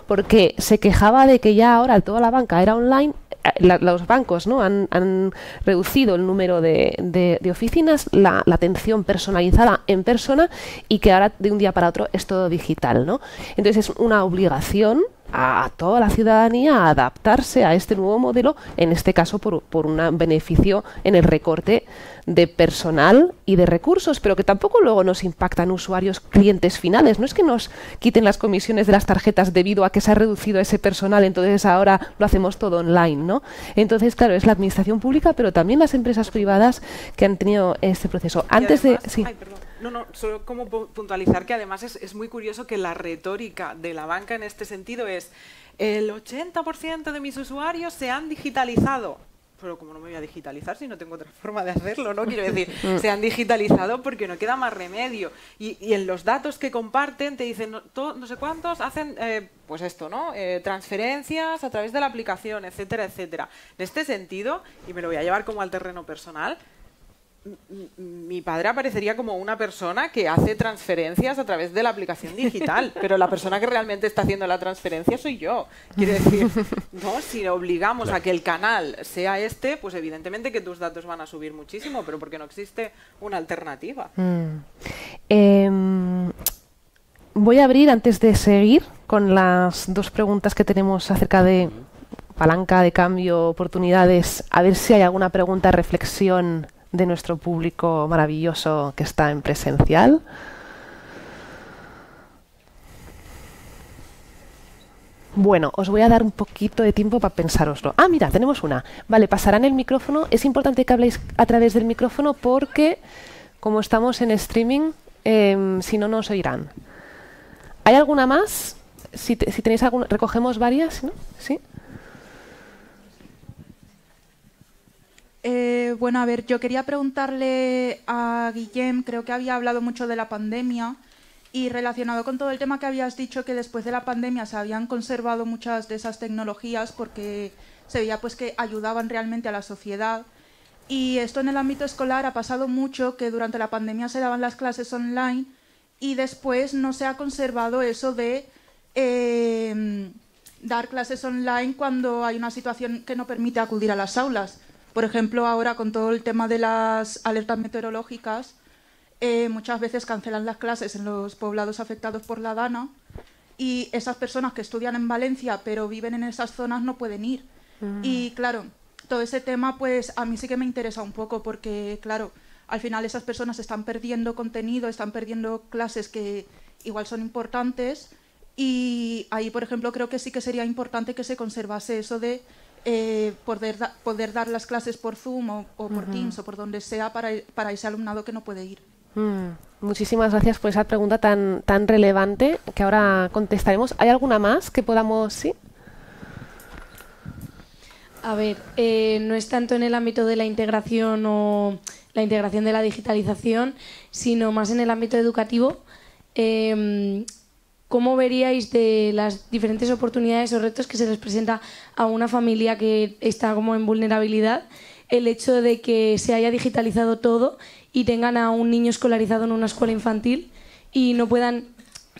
A: porque se quejaba de que ya ahora toda la banca era online. Los bancos, ¿no? han reducido el número de oficinas, la atención personalizada en persona, y que ahora de un día para otro es todo digital, ¿no? Entonces es una obligación a toda la ciudadanía a adaptarse a este nuevo modelo, en este caso por un beneficio en el recorte de personal y de recursos, pero que tampoco luego nos impactan usuarios, clientes finales. No es que nos quiten las comisiones de las tarjetas debido a que se ha reducido ese personal, entonces ahora lo hacemos todo online, ¿no? Entonces, claro, es la administración pública, pero también las empresas privadas que han tenido este proceso. Antes
B: además,
A: de... Sí.
B: Ay, perdón. No, solo como puntualizar que además es muy curioso que la retórica de la banca en este sentido es el 80% de mis usuarios se han digitalizado. Pero como no me voy a digitalizar si no tengo otra forma de hacerlo, ¿no? Quiero decir, se han digitalizado porque no queda más remedio. Y en los datos que comparten te dicen, no sé cuántos hacen, pues esto, ¿no? Transferencias a través de la aplicación, etcétera, etcétera. En este sentido, y me lo voy a llevar como al terreno personal, mi padre aparecería como una persona que hace transferencias a través de la aplicación digital, pero la persona que realmente está haciendo la transferencia soy yo. Quiero decir, ¿no? Si obligamos a que el canal sea este, pues evidentemente que tus datos van a subir muchísimo, pero porque no existe una alternativa.
A: Voy a abrir, antes de seguir, con las dos preguntas que tenemos acerca de palanca de cambio, oportunidades, a ver si hay alguna pregunta, reflexión de nuestro público maravilloso que está en presencial. Bueno, os voy a dar un poquito de tiempo para pensároslo. Ah, mira, tenemos una. Vale, pasarán el micrófono. Es importante que habléis a través del micrófono porque, como estamos en streaming, si no, nos oirán. ¿Hay alguna más? Si tenéis alguna, recogemos varias, ¿no? ¿Sí?
E: Bueno, a ver, yo quería preguntarle a Guillem, creo que había hablado mucho de la pandemia y relacionado con todo el tema que habías dicho que después de la pandemia se habían conservado muchas de esas tecnologías porque se veía pues que ayudaban realmente a la sociedad. Y esto en el ámbito escolar ha pasado mucho, que durante la pandemia se daban las clases online y después no se ha conservado eso de dar clases online cuando hay una situación que no permite acudir a las aulas. Por ejemplo, ahora con todo el tema de las alertas meteorológicas, muchas veces cancelan las clases en los poblados afectados por la DANA y esas personas que estudian en Valencia pero viven en esas zonas no pueden ir. Y claro, todo ese tema pues a mí sí que me interesa un poco porque, claro, al final esas personas están perdiendo contenido, están perdiendo clases que igual son importantes y ahí, por ejemplo, creo que sí que sería importante que se conservase eso de poder dar las clases por Zoom o por Teams o por donde sea para ese alumnado que no puede ir.
A: Muchísimas gracias por esa pregunta tan relevante que ahora contestaremos. ¿Hay alguna más que podamos...? ¿Sí?
F: A ver, no es tanto en el ámbito de la integración o la integración de la digitalización, sino más en el ámbito educativo. ¿Cómo veríais de las diferentes oportunidades o retos que se les presenta a una familia que está como en vulnerabilidad el hecho de que se haya digitalizado todo y tengan a un niño escolarizado en una escuela infantil y no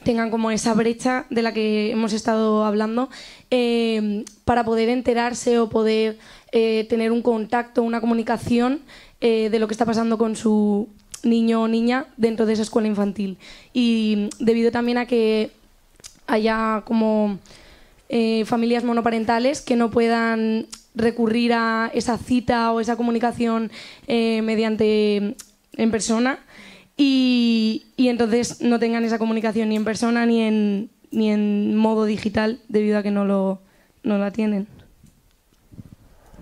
F: tengan como esa brecha de la que hemos estado hablando para poder enterarse o poder tener un contacto, una comunicación de lo que está pasando con su niño o niña dentro de esa escuela infantil? Y debido también a que haya como familias monoparentales que no puedan recurrir a esa cita o esa comunicación mediante en persona y entonces no tengan esa comunicación ni en persona ni en modo digital debido a que no la tienen.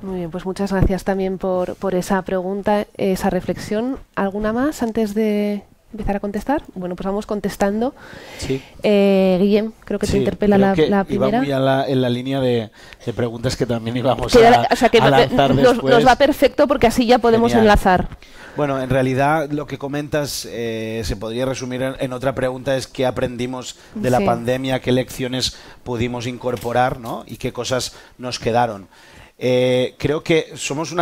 A: Muy bien, pues muchas gracias también por esa pregunta, esa reflexión. ¿Alguna más antes de empezar a contestar? Bueno, pues vamos contestando.
C: Sí.
A: Guillem, creo que te interpela la primera.
C: Iba muy en la línea de preguntas que también íbamos a lanzar después.
A: Nos va perfecto porque así ya podemos enlazar.
C: Bueno, en realidad lo que comentas se podría resumir en otra pregunta, es qué aprendimos de la pandemia, qué lecciones pudimos incorporar, ¿no? Y qué cosas nos quedaron. Creo que somos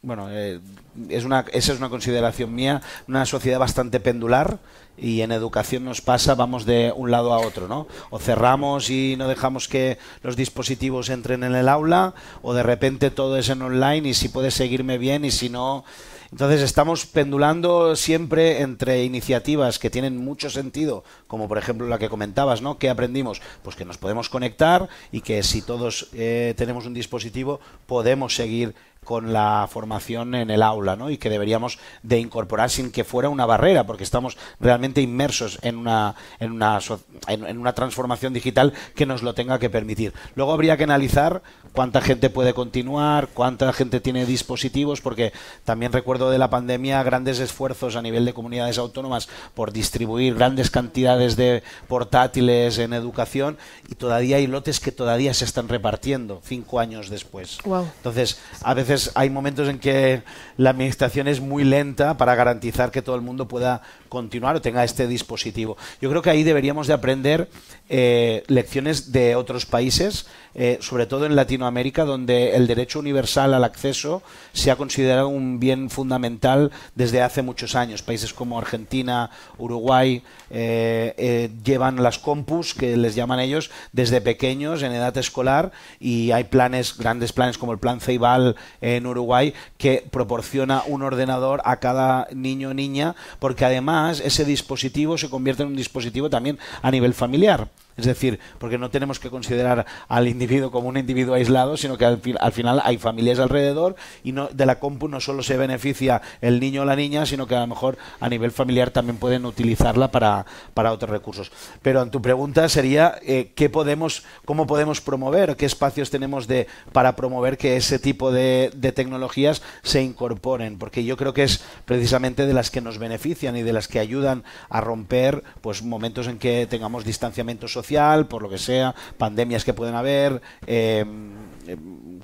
C: bueno, esa es una consideración mía, una sociedad bastante pendular, y en educación nos pasa, vamos de un lado a otro, ¿no? O cerramos y no dejamos que los dispositivos entren en el aula, o de repente todo es en online y si puedes seguirme bien y si no... Entonces estamos pendulando siempre entre iniciativas que tienen mucho sentido, como por ejemplo la que comentabas, ¿no? ¿Qué aprendimos? Pues que nos podemos conectar y que si todos tenemos un dispositivo podemos seguir con la formación en el aula, ¿no? Y que deberíamos de incorporar sin que fuera una barrera, porque estamos realmente inmersos en una transformación digital que nos lo tenga que permitir. Luego habría que analizar cuánta gente puede continuar, cuánta gente tiene dispositivos, porque también recuerdo de la pandemia grandes esfuerzos a nivel de comunidades autónomas por distribuir grandes cantidades de portátiles en educación, y todavía hay lotes que todavía se están repartiendo 5 años después.
A: Wow.
C: Entonces, a veces hay momentos en que la administración es muy lenta para garantizar que todo el mundo pueda continuar o tenga este dispositivo. Yo creo que ahí deberíamos de aprender lecciones de otros países, sobre todo en Latinoamérica, donde el derecho universal al acceso se ha considerado un bien fundamental desde hace muchos años. Países como Argentina, Uruguay llevan las compus, que les llaman ellos, desde pequeños en edad escolar, y hay planes, grandes planes como el Plan Ceibal en Uruguay, que proporciona un ordenador a cada niño o niña, porque además ese dispositivo se convierte en un dispositivo también a nivel familiar. Es decir, porque no tenemos que considerar al individuo como un individuo aislado, sino que al final hay familias alrededor, y no, de la compu no solo se beneficia el niño o la niña, sino que a lo mejor a nivel familiar también pueden utilizarla para otros recursos. Pero en tu pregunta sería ¿cómo podemos promover? ¿Qué espacios tenemos para promover que ese tipo de tecnologías se incorporen? Porque yo creo que es precisamente de las que nos benefician y de las que ayudan a romper pues momentos en que tengamos distanciamiento social, por lo que sea, pandemias que pueden haber,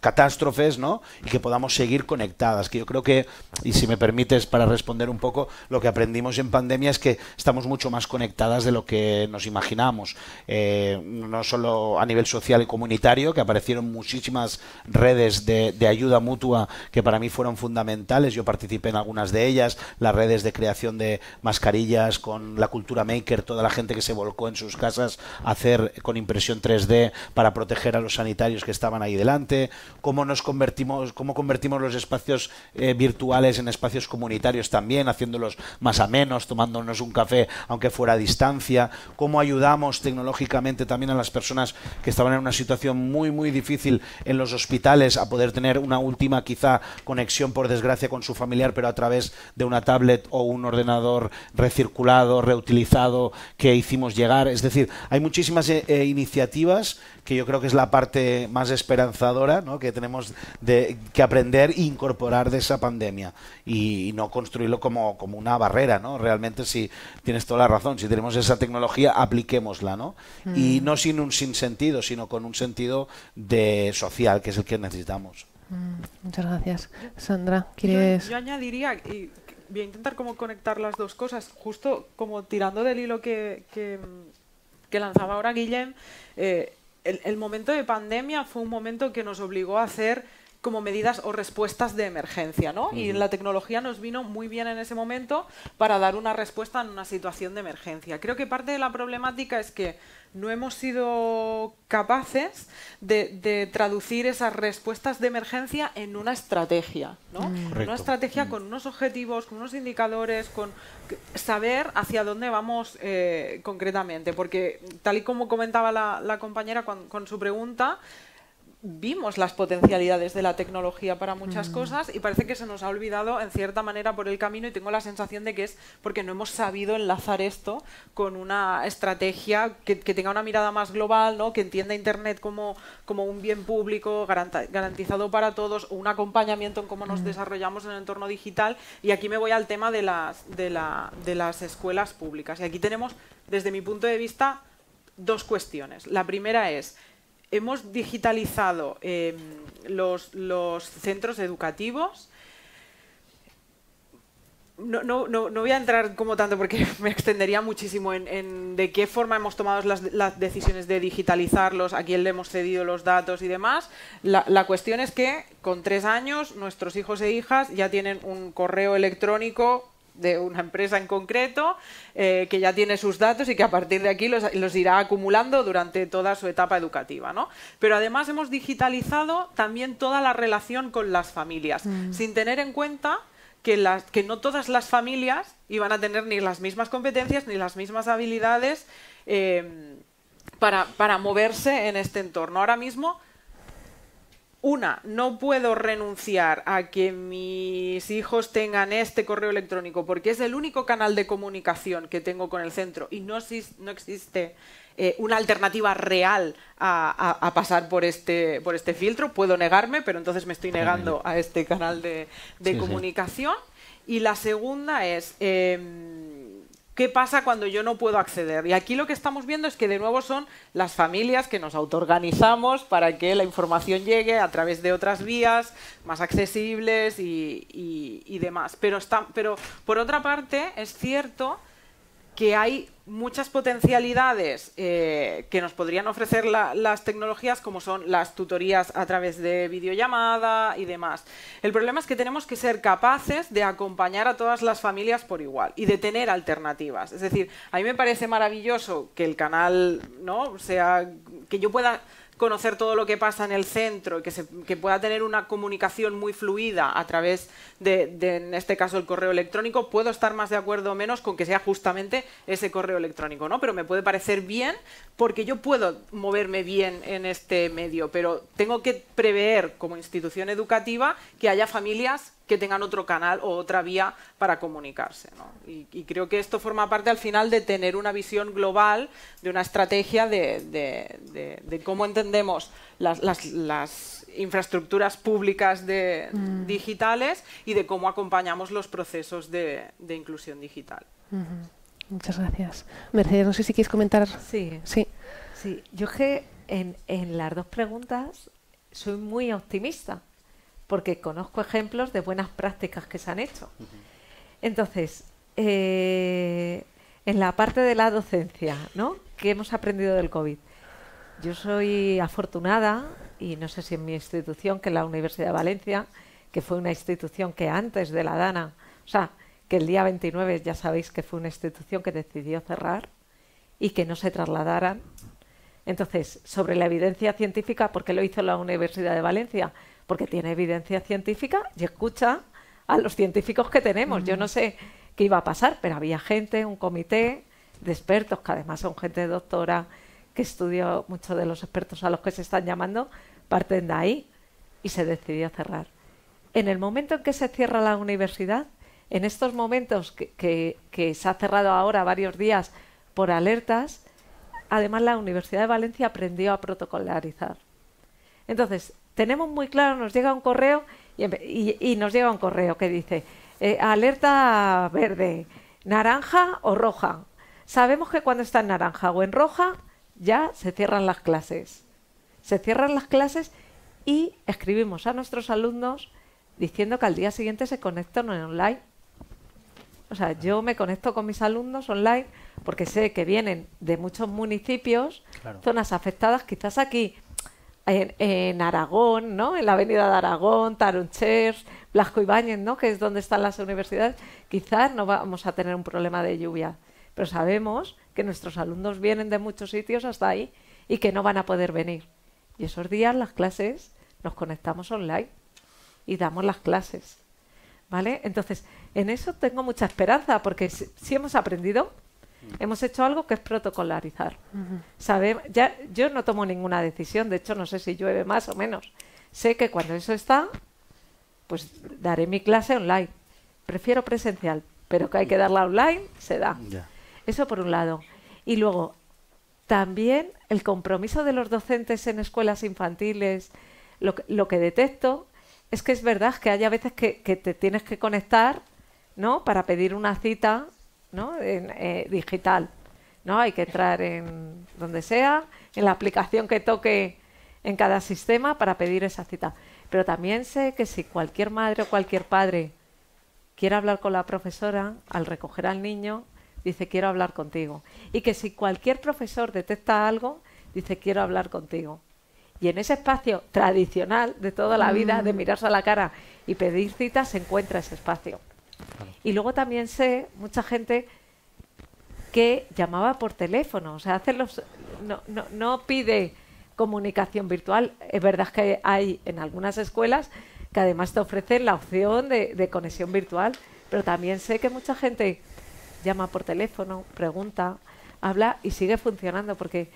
C: catástrofes, ¿no? Y que podamos seguir conectadas. Que yo creo que, y si me permites para responder un poco, lo que aprendimos en pandemia es que estamos mucho más conectadas de lo que nos imaginamos. No solo a nivel social y comunitario, que aparecieron muchísimas redes de ayuda mutua que para mí fueron fundamentales. Yo participé en algunas de ellas, las redes de creación de mascarillas con la cultura maker, toda la gente que se volcó en sus casas a hacer con impresión 3D para proteger a los sanitarios que estaban ahí delante. Cómo convertimos los espacios virtuales en espacios comunitarios también, haciéndolos más amenos, tomándonos un café aunque fuera a distancia. Cómo ayudamos tecnológicamente también a las personas que estaban en una situación muy muy difícil en los hospitales a poder tener una última quizá conexión, por desgracia, con su familiar, pero a través de una tablet o un ordenador recirculado, reutilizado, que hicimos llegar. Es decir, hay muchísimas iniciativas que yo creo que es la parte más esperanzadora, ¿no?, que tenemos que aprender e incorporar de esa pandemia, y no construirlo como una barrera, ¿no? Realmente, si tienes toda la razón, si tenemos esa tecnología, apliquémosla, ¿no? Y no sin un sinsentido, sino con un sentido social, que es el que necesitamos.
A: Muchas gracias. Sandra, ¿quieres...?
B: Yo añadiría, y voy a intentar como conectar las dos cosas, justo como tirando del hilo que lanzaba ahora Guillem. El momento de pandemia fue un momento que nos obligó a hacer como medidas o respuestas de emergencia, ¿no? Y la tecnología nos vino muy bien en ese momento para dar una respuesta en una situación de emergencia. Creo que parte de la problemática es que no hemos sido capaces de traducir esas respuestas de emergencia en una estrategia, ¿no? Una estrategia con unos objetivos, con unos indicadores, con saber hacia dónde vamos concretamente. Porque, tal y como comentaba la compañera con su pregunta, vimos las potencialidades de la tecnología para muchas cosas, y parece que se nos ha olvidado en cierta manera por el camino, y tengo la sensación de que es porque no hemos sabido enlazar esto con una estrategia que tenga una mirada más global, ¿no?, que entienda Internet como un bien público garantizado para todos, o un acompañamiento en cómo nos desarrollamos en el entorno digital. Y aquí me voy al tema de las escuelas públicas. Y aquí tenemos, desde mi punto de vista, dos cuestiones. La primera es: hemos digitalizado los centros educativos no voy a entrar como tanto porque me extendería muchísimo en de qué forma hemos tomado las decisiones de digitalizarlos, a quién le hemos cedido los datos y demás. La cuestión es que con 3 años nuestros hijos e hijas ya tienen un correo electrónico de una empresa en concreto que ya tiene sus datos y que a partir de aquí los irá acumulando durante toda su etapa educativa, ¿no? Pero además hemos digitalizado también toda la relación con las familias, sin tener en cuenta que no todas las familias iban a tener ni las mismas competencias ni las mismas habilidades para moverse en este entorno. Ahora mismo, no puedo renunciar a que mis hijos tengan este correo electrónico porque es el único canal de comunicación que tengo con el centro y no existe una alternativa real a pasar por este filtro. Puedo negarme, pero entonces me estoy negando a este canal de comunicación. Y la segunda es... ¿qué pasa cuando yo no puedo acceder? Y aquí lo que estamos viendo es que de nuevo son las familias que nos autoorganizamos para que la información llegue a través de otras vías más accesibles y demás. Pero por otra parte es cierto que hay muchas potencialidades que nos podrían ofrecer las tecnologías, como son las tutorías a través de videollamada y demás. El problema es que tenemos que ser capaces de acompañar a todas las familias por igual y de tener alternativas. Es decir, a mí me parece maravilloso que el canal, ¿no?, sea que yo pueda conocer todo lo que pasa en el centro, que pueda tener una comunicación muy fluida a través de, en este caso, el correo electrónico. Puedo estar más de acuerdo o menos con que sea justamente ese correo electrónico, ¿no? Pero me puede parecer bien porque yo puedo moverme bien en este medio, pero tengo que prever como institución educativa que haya familias que tengan otro canal o otra vía para comunicarse, ¿no? Y creo que esto forma parte al final de tener una visión global, de una estrategia de cómo entendemos las infraestructuras públicas digitales y de cómo acompañamos los procesos de inclusión digital.
A: Muchas gracias. Mercedes, no sé si quieres comentar.
D: Sí. Yo es que en las dos preguntas soy muy optimista, porque conozco ejemplos de buenas prácticas que se han hecho. Entonces, en la parte de la docencia, ¿no?, ¿qué hemos aprendido del COVID? Yo soy afortunada, y no sé si en mi institución, que es la Universidad de Valencia, que fue una institución que antes de la DANA, o sea, que el día 29 ya sabéis que fue una institución que decidió cerrar y que no se trasladaran. Entonces, sobre la evidencia científica, ¿por qué lo hizo la Universidad de Valencia? Porque tiene evidencia científica y escucha a los científicos que tenemos. Yo no sé qué iba a pasar, pero había gente, un comité de expertos, que además son gente de doctora, que estudió muchos de los expertos a los que se están llamando, parten de ahí y se decidió cerrar. En el momento en que se cierra la universidad, en estos momentos que se ha cerrado ahora varios días por alertas, además la Universidad de Valencia aprendió a protocolarizar. Entonces, tenemos muy claro, nos llega un correo y nos llega un correo que dice alerta verde, naranja o roja. Sabemos que cuando está en naranja o en roja ya se cierran las clases. Se cierran las clases y escribimos a nuestros alumnos diciendo que al día siguiente se conectan online. O sea, yo me conecto con mis alumnos online porque sé que vienen de muchos municipios, claro, zonas afectadas, quizás aquí en Aragón, ¿no?, en la avenida de Aragón, Tarunchers, Blasco Ibáñez, ¿no?, que es donde están las universidades, quizás no vamos a tener un problema de lluvia, pero sabemos que nuestros alumnos vienen de muchos sitios hasta ahí y que no van a poder venir. Y esos días las clases nos conectamos online y damos las clases, ¿vale? Entonces, en eso tengo mucha esperanza, porque si hemos aprendido, hemos hecho algo que es protocolarizar. Yo no tomo ninguna decisión, de hecho no sé si llueve más o menos. Sé que cuando eso está, pues daré mi clase online. Prefiero presencial, pero que hay que darla online, se da. Eso por un lado. Y luego, también el compromiso de los docentes en escuelas infantiles, lo que detecto es que es verdad que hay a veces que te tienes que conectar, ¿no?, para pedir una cita, ¿no?, digital, ¿no? Hay que entrar en donde sea, en la aplicación que toque en cada sistema para pedir esa cita. Pero también sé que si cualquier madre o cualquier padre quiere hablar con la profesora, al recoger al niño, dice quiero hablar contigo. Y que si cualquier profesor detecta algo, dice quiero hablar contigo. Y en ese espacio tradicional de toda la vida, de mirarse a la cara y pedir citas, se encuentra ese espacio. Y luego también sé, mucha gente que llamaba por teléfono, o sea, no pide comunicación virtual. Es verdad que hay en algunas escuelas que además te ofrecen la opción de conexión virtual, pero también sé que mucha gente llama por teléfono, pregunta, habla y sigue funcionando, porque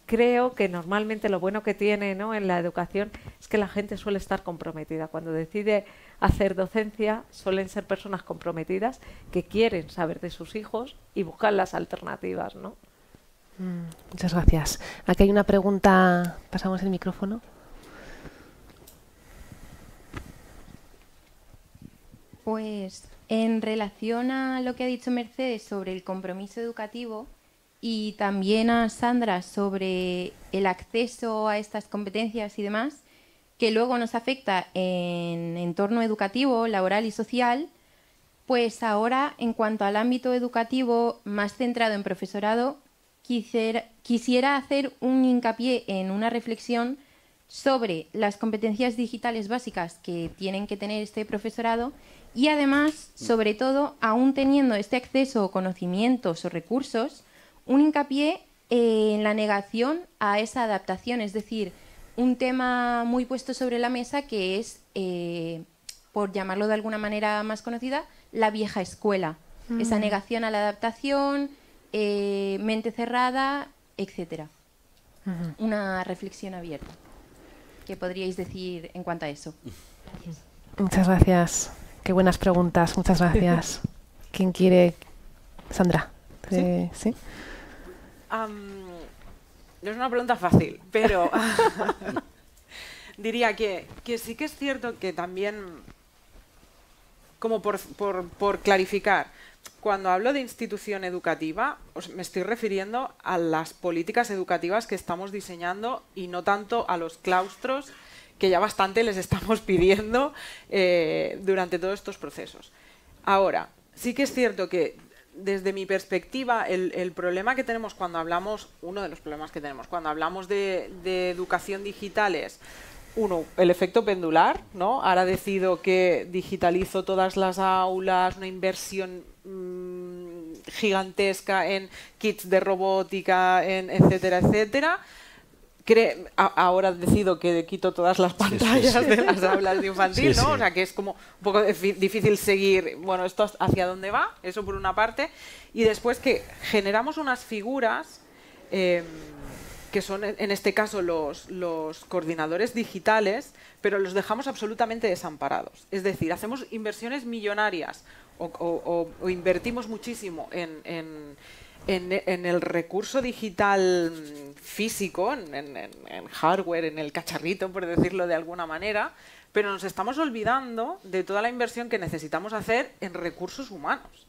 D: creo que normalmente lo bueno que tiene, ¿no?, en la educación es que la gente suele estar comprometida. Cuando decide hacer docencia suelen ser personas comprometidas que quieren saber de sus hijos y buscan las alternativas, ¿no?
A: Muchas gracias. Aquí hay una pregunta. Pasamos el micrófono.
G: Pues en relación a lo que ha dicho Mercedes sobre el compromiso educativo y también a Sandra sobre el acceso a estas competencias y demás, que luego nos afecta en entorno educativo, laboral y social, pues ahora, en cuanto al ámbito educativo más centrado en profesorado, quisiera hacer un hincapié en una reflexión sobre las competencias digitales básicas que tienen que tener este profesorado y además, sobre todo, aún teniendo este acceso o conocimientos o recursos, un hincapié en la negación a esa adaptación, es decir, un tema muy puesto sobre la mesa que es, por llamarlo de alguna manera más conocida, la vieja escuela, esa negación a la adaptación, mente cerrada, etcétera. Una reflexión abierta. ¿Qué podríais decir en cuanto a eso? Gracias.
A: Muchas gracias. Qué buenas preguntas. Muchas gracias. ¿Quién quiere? Sandra. ¿Sí? ¿Sí?
B: No es una pregunta fácil, pero diría que sí que es cierto que también, como por clarificar, cuando hablo de institución educativa, me estoy refiriendo a las políticas educativas que estamos diseñando y no tanto a los claustros que ya bastante les estamos pidiendo durante todos estos procesos. Ahora, sí que es cierto que desde mi perspectiva, el problema que tenemos cuando hablamos, uno de los problemas que tenemos cuando hablamos de educación digital es, uno, el efecto pendular, ¿no? Ahora decido que digitalizo todas las aulas, una inversión gigantesca en kits de robótica, etcétera, etcétera. Ahora decido que quito todas las pantallas de las aulas de infantil, ¿no? O sea, que es como un poco difícil seguir, bueno, esto hacia dónde va, eso por una parte. Y después que generamos unas figuras que son, en este caso, los coordinadores digitales, pero los dejamos absolutamente desamparados. Es decir, hacemos inversiones millonarias o invertimos muchísimo en el recurso digital físico, en hardware, en el cacharrito, por decirlo de alguna manera, pero nos estamos olvidando de toda la inversión que necesitamos hacer en recursos humanos,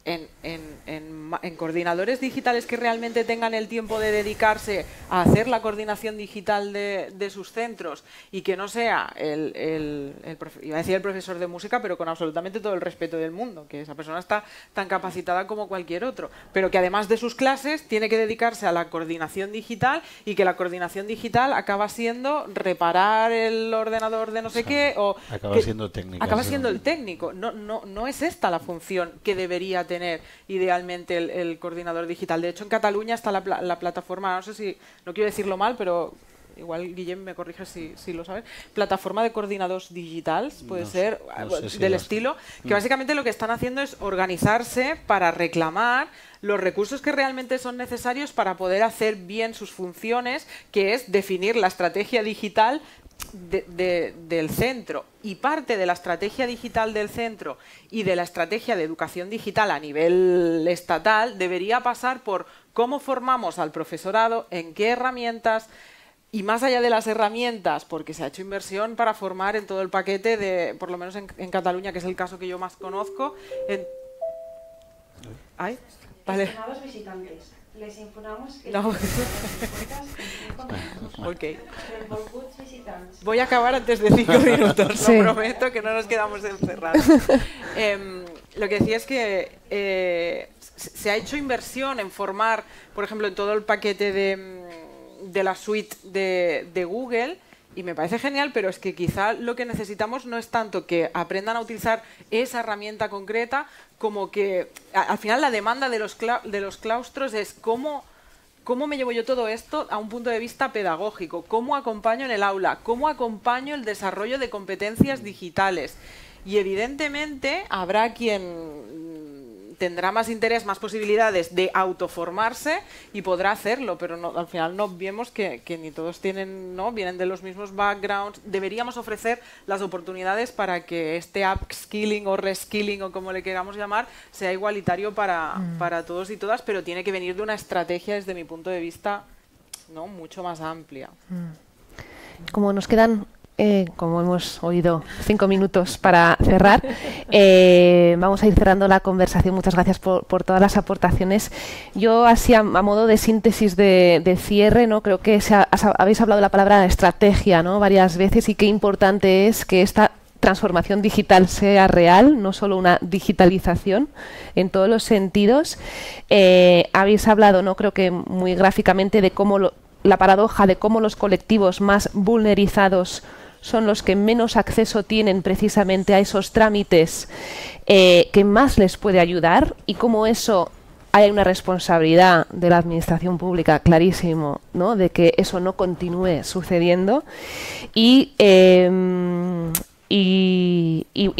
B: en coordinadores digitales que realmente tengan el tiempo de dedicarse a hacer la coordinación digital de sus centros y que no sea iba a decir el profesor de música, pero con absolutamente todo el respeto del mundo, que esa persona está tan capacitada como cualquier otro, pero que además de sus clases tiene que dedicarse a la coordinación digital y que la coordinación digital acaba siendo reparar el ordenador de no sé qué, o
C: acaba siendo técnico.
B: Acaba siendo el técnico. No es esta la función que debería tener idealmente el coordinador digital. De hecho, en Cataluña está la plataforma, no sé si, no quiero decirlo mal, pero igual Guillem me corrige si lo sabes, plataforma de coordinadores digitales, puede ser, no sé del estilo, que básicamente lo que están haciendo es organizarse para reclamar los recursos que realmente son necesarios para poder hacer bien sus funciones, que es definir la estrategia digital del centro, y parte de la estrategia digital del centro y de la estrategia de educación digital a nivel estatal debería pasar por cómo formamos al profesorado, en qué herramientas, y más allá de las herramientas, porque se ha hecho inversión para formar en todo el paquete de, por lo menos en Cataluña, que es el caso que yo más conozco. ¿Ay? Vale.
H: Estimados visitantes, les informamos que
B: no. Okay. Voy a acabar antes de 5 minutos, lo prometo, que no nos quedamos encerrados. lo que decía es que se ha hecho inversión en formar, por ejemplo, en todo el paquete de la suite de Google, y me parece genial, pero es que quizá lo que necesitamos no es tanto que aprendan a utilizar esa herramienta concreta, como que al final la demanda de los claustros es cómo me llevo yo todo esto a un punto de vista pedagógico, cómo acompaño en el aula, cómo acompaño el desarrollo de competencias digitales. Y evidentemente habrá quien tendrá más interés, más posibilidades de autoformarse y podrá hacerlo, pero no, al final no vemos que ni todos tienen, ¿no? Vienen de los mismos backgrounds. Deberíamos ofrecer las oportunidades para que este upskilling o reskilling o como le queramos llamar sea igualitario para todos y todas, pero tiene que venir de una estrategia desde mi punto de vista, ¿no? Mucho más amplia.
A: Como nos quedan como hemos oído, 5 minutos para cerrar. Vamos a ir cerrando la conversación. Muchas gracias por todas las aportaciones. Yo, así a modo de síntesis de cierre, ¿no? Creo que habéis hablado de la palabra estrategia, ¿no? Varias veces, y qué importante es que esta transformación digital sea real, no solo una digitalización en todos los sentidos. Habéis hablado, ¿no? Creo que muy gráficamente, de cómo la paradoja de cómo los colectivos más vulnerizados son los que menos acceso tienen precisamente a esos trámites que más les puede ayudar, y cómo eso hay una responsabilidad de la administración pública, clarísimo, ¿no? De que eso no continúe sucediendo. Y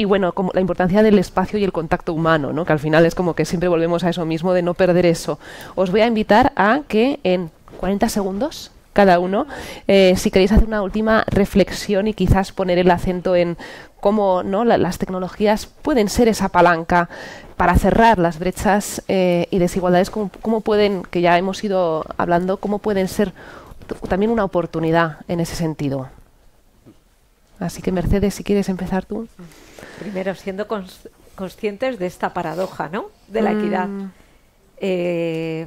A: bueno, como la importancia del espacio y el contacto humano, ¿no? Que al final es como que siempre volvemos a eso mismo, de no perder eso. Os voy a invitar a que en 40 segundos cada uno, si queréis hacer una última reflexión y quizás poner el acento en cómo, ¿no? las tecnologías pueden ser esa palanca para cerrar las brechas y desigualdades, cómo pueden, que ya hemos ido hablando, cómo pueden ser también una oportunidad en ese sentido. Así que, Mercedes, si quieres empezar tú.
D: Primero, siendo conscientes de esta paradoja, ¿no? De la equidad.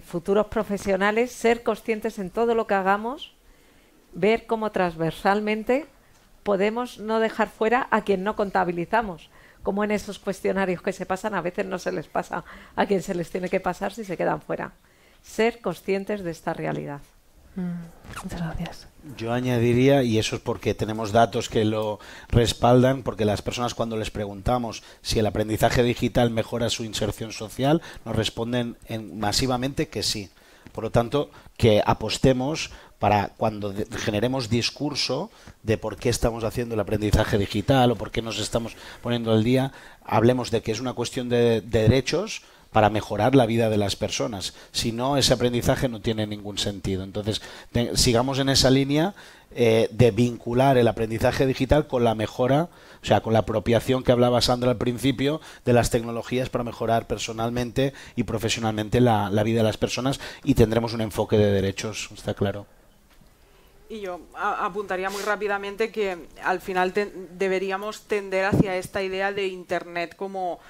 D: Futuros profesionales, ser conscientes en todo lo que hagamos, ver cómo transversalmente podemos no dejar fuera a quien no contabilizamos, como en esos cuestionarios que se pasan, a veces no se les pasa a quien se les tiene que pasar si se quedan fuera. Ser conscientes de esta realidad.
A: Muchas gracias.
C: Yo añadiría, y eso es porque tenemos datos que lo respaldan, porque las personas, cuando les preguntamos si el aprendizaje digital mejora su inserción social, nos responden masivamente que sí. Por lo tanto, que apostemos para, cuando generemos discurso de por qué estamos haciendo el aprendizaje digital o por qué nos estamos poniendo al día, hablemos de que es una cuestión de derechos para mejorar la vida de las personas. Si no, ese aprendizaje no tiene ningún sentido. Entonces, sigamos en esa línea de vincular el aprendizaje digital con la mejora, o sea, con la apropiación que hablaba Sandra al principio de las tecnologías para mejorar personalmente y profesionalmente la vida de las personas, y tendremos un enfoque de derechos, está claro.
B: Y yo apuntaría muy rápidamente que al final deberíamos tender hacia esta idea de Internet como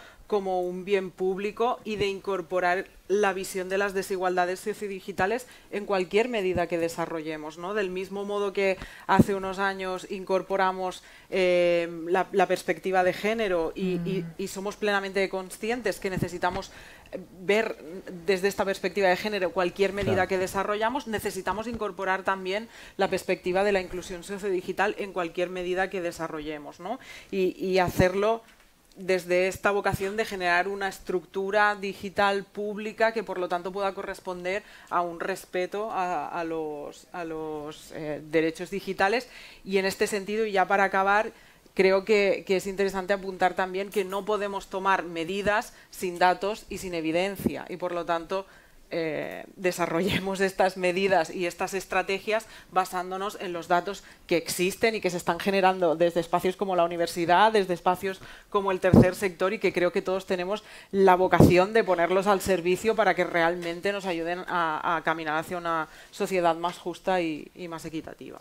B: un bien público, y de incorporar la visión de las desigualdades sociodigitales en cualquier medida que desarrollemos, ¿no? Del mismo modo que hace unos años incorporamos la perspectiva de género y somos plenamente conscientes que necesitamos ver desde esta perspectiva de género cualquier medida que desarrollamos, necesitamos incorporar también la perspectiva de la inclusión sociodigital en cualquier medida que desarrollemos, ¿no? Y hacerlo desde esta vocación de generar una estructura digital pública que, por lo tanto, pueda corresponder a un respeto a los derechos digitales. Y en este sentido, y ya para acabar, creo que es interesante apuntar también que no podemos tomar medidas sin datos y sin evidencia, y por lo tanto desarrollemos estas medidas y estas estrategias basándonos en los datos que existen y que se están generando desde espacios como la universidad, desde espacios como el tercer sector, y que creo que todos tenemos la vocación de ponerlos al servicio para que realmente nos ayuden a caminar hacia una sociedad más justa y más equitativa.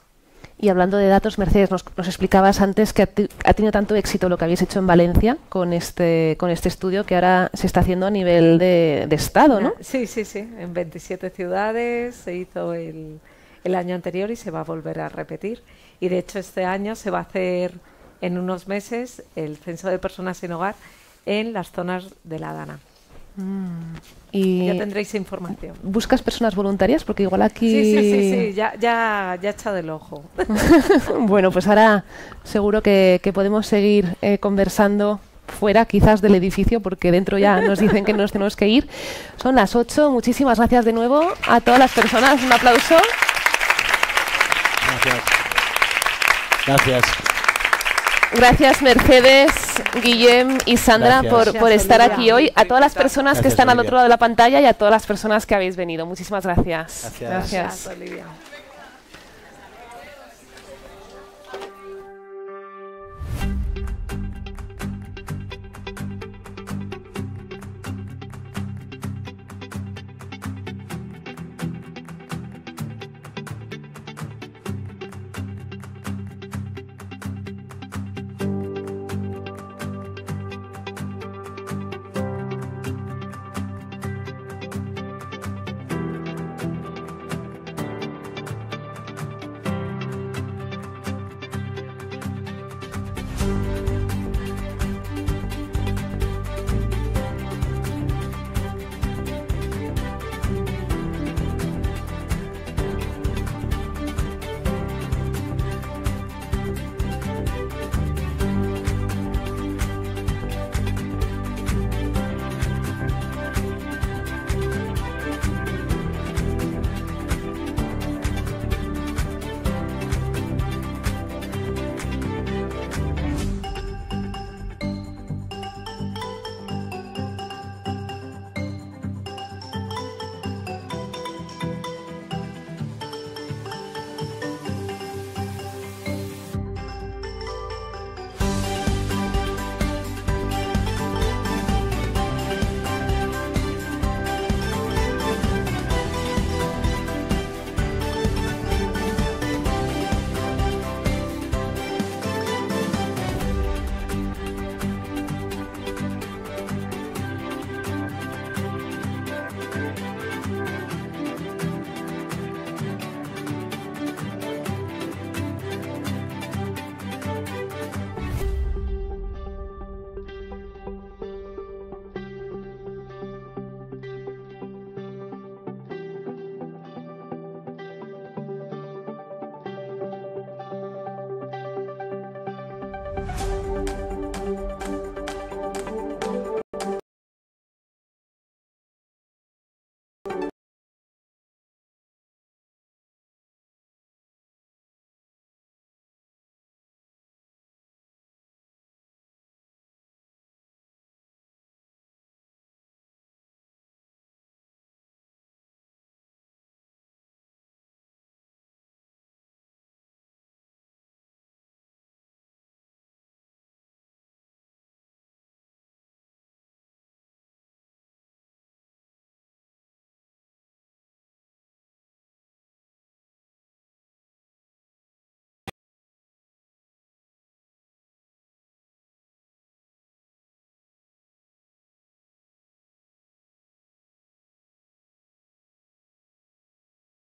A: Y hablando de datos, Mercedes, nos explicabas antes que ha tenido tanto éxito lo que habéis hecho en Valencia con este estudio, que ahora se está haciendo a nivel de Estado, ¿no?
D: Sí. En 27 ciudades se hizo el año anterior y se va a volver a repetir. Y de hecho este año se va a hacer en unos meses el censo de personas sin hogar en las zonas de la Dana.
A: Y
D: ya tendréis información.
A: ¿Buscas personas voluntarias? Porque igual aquí...
D: Sí, ya he echado el ojo.
A: Bueno, pues ahora seguro que podemos seguir conversando fuera quizás del edificio, porque dentro ya nos dicen que nos tenemos que ir. Son las 8. Muchísimas gracias de nuevo a todas las personas. Un aplauso.
C: Gracias. Gracias.
A: Gracias, Mercedes, Guillem y Sandra,
C: Gracias.
A: por estar aquí hoy. A todas las personas que
C: Gracias,
A: están al
C: Olivia.
A: otro lado de la pantalla y a todas las personas que habéis venido. Muchísimas gracias.
C: Gracias.
D: Gracias, Olivia.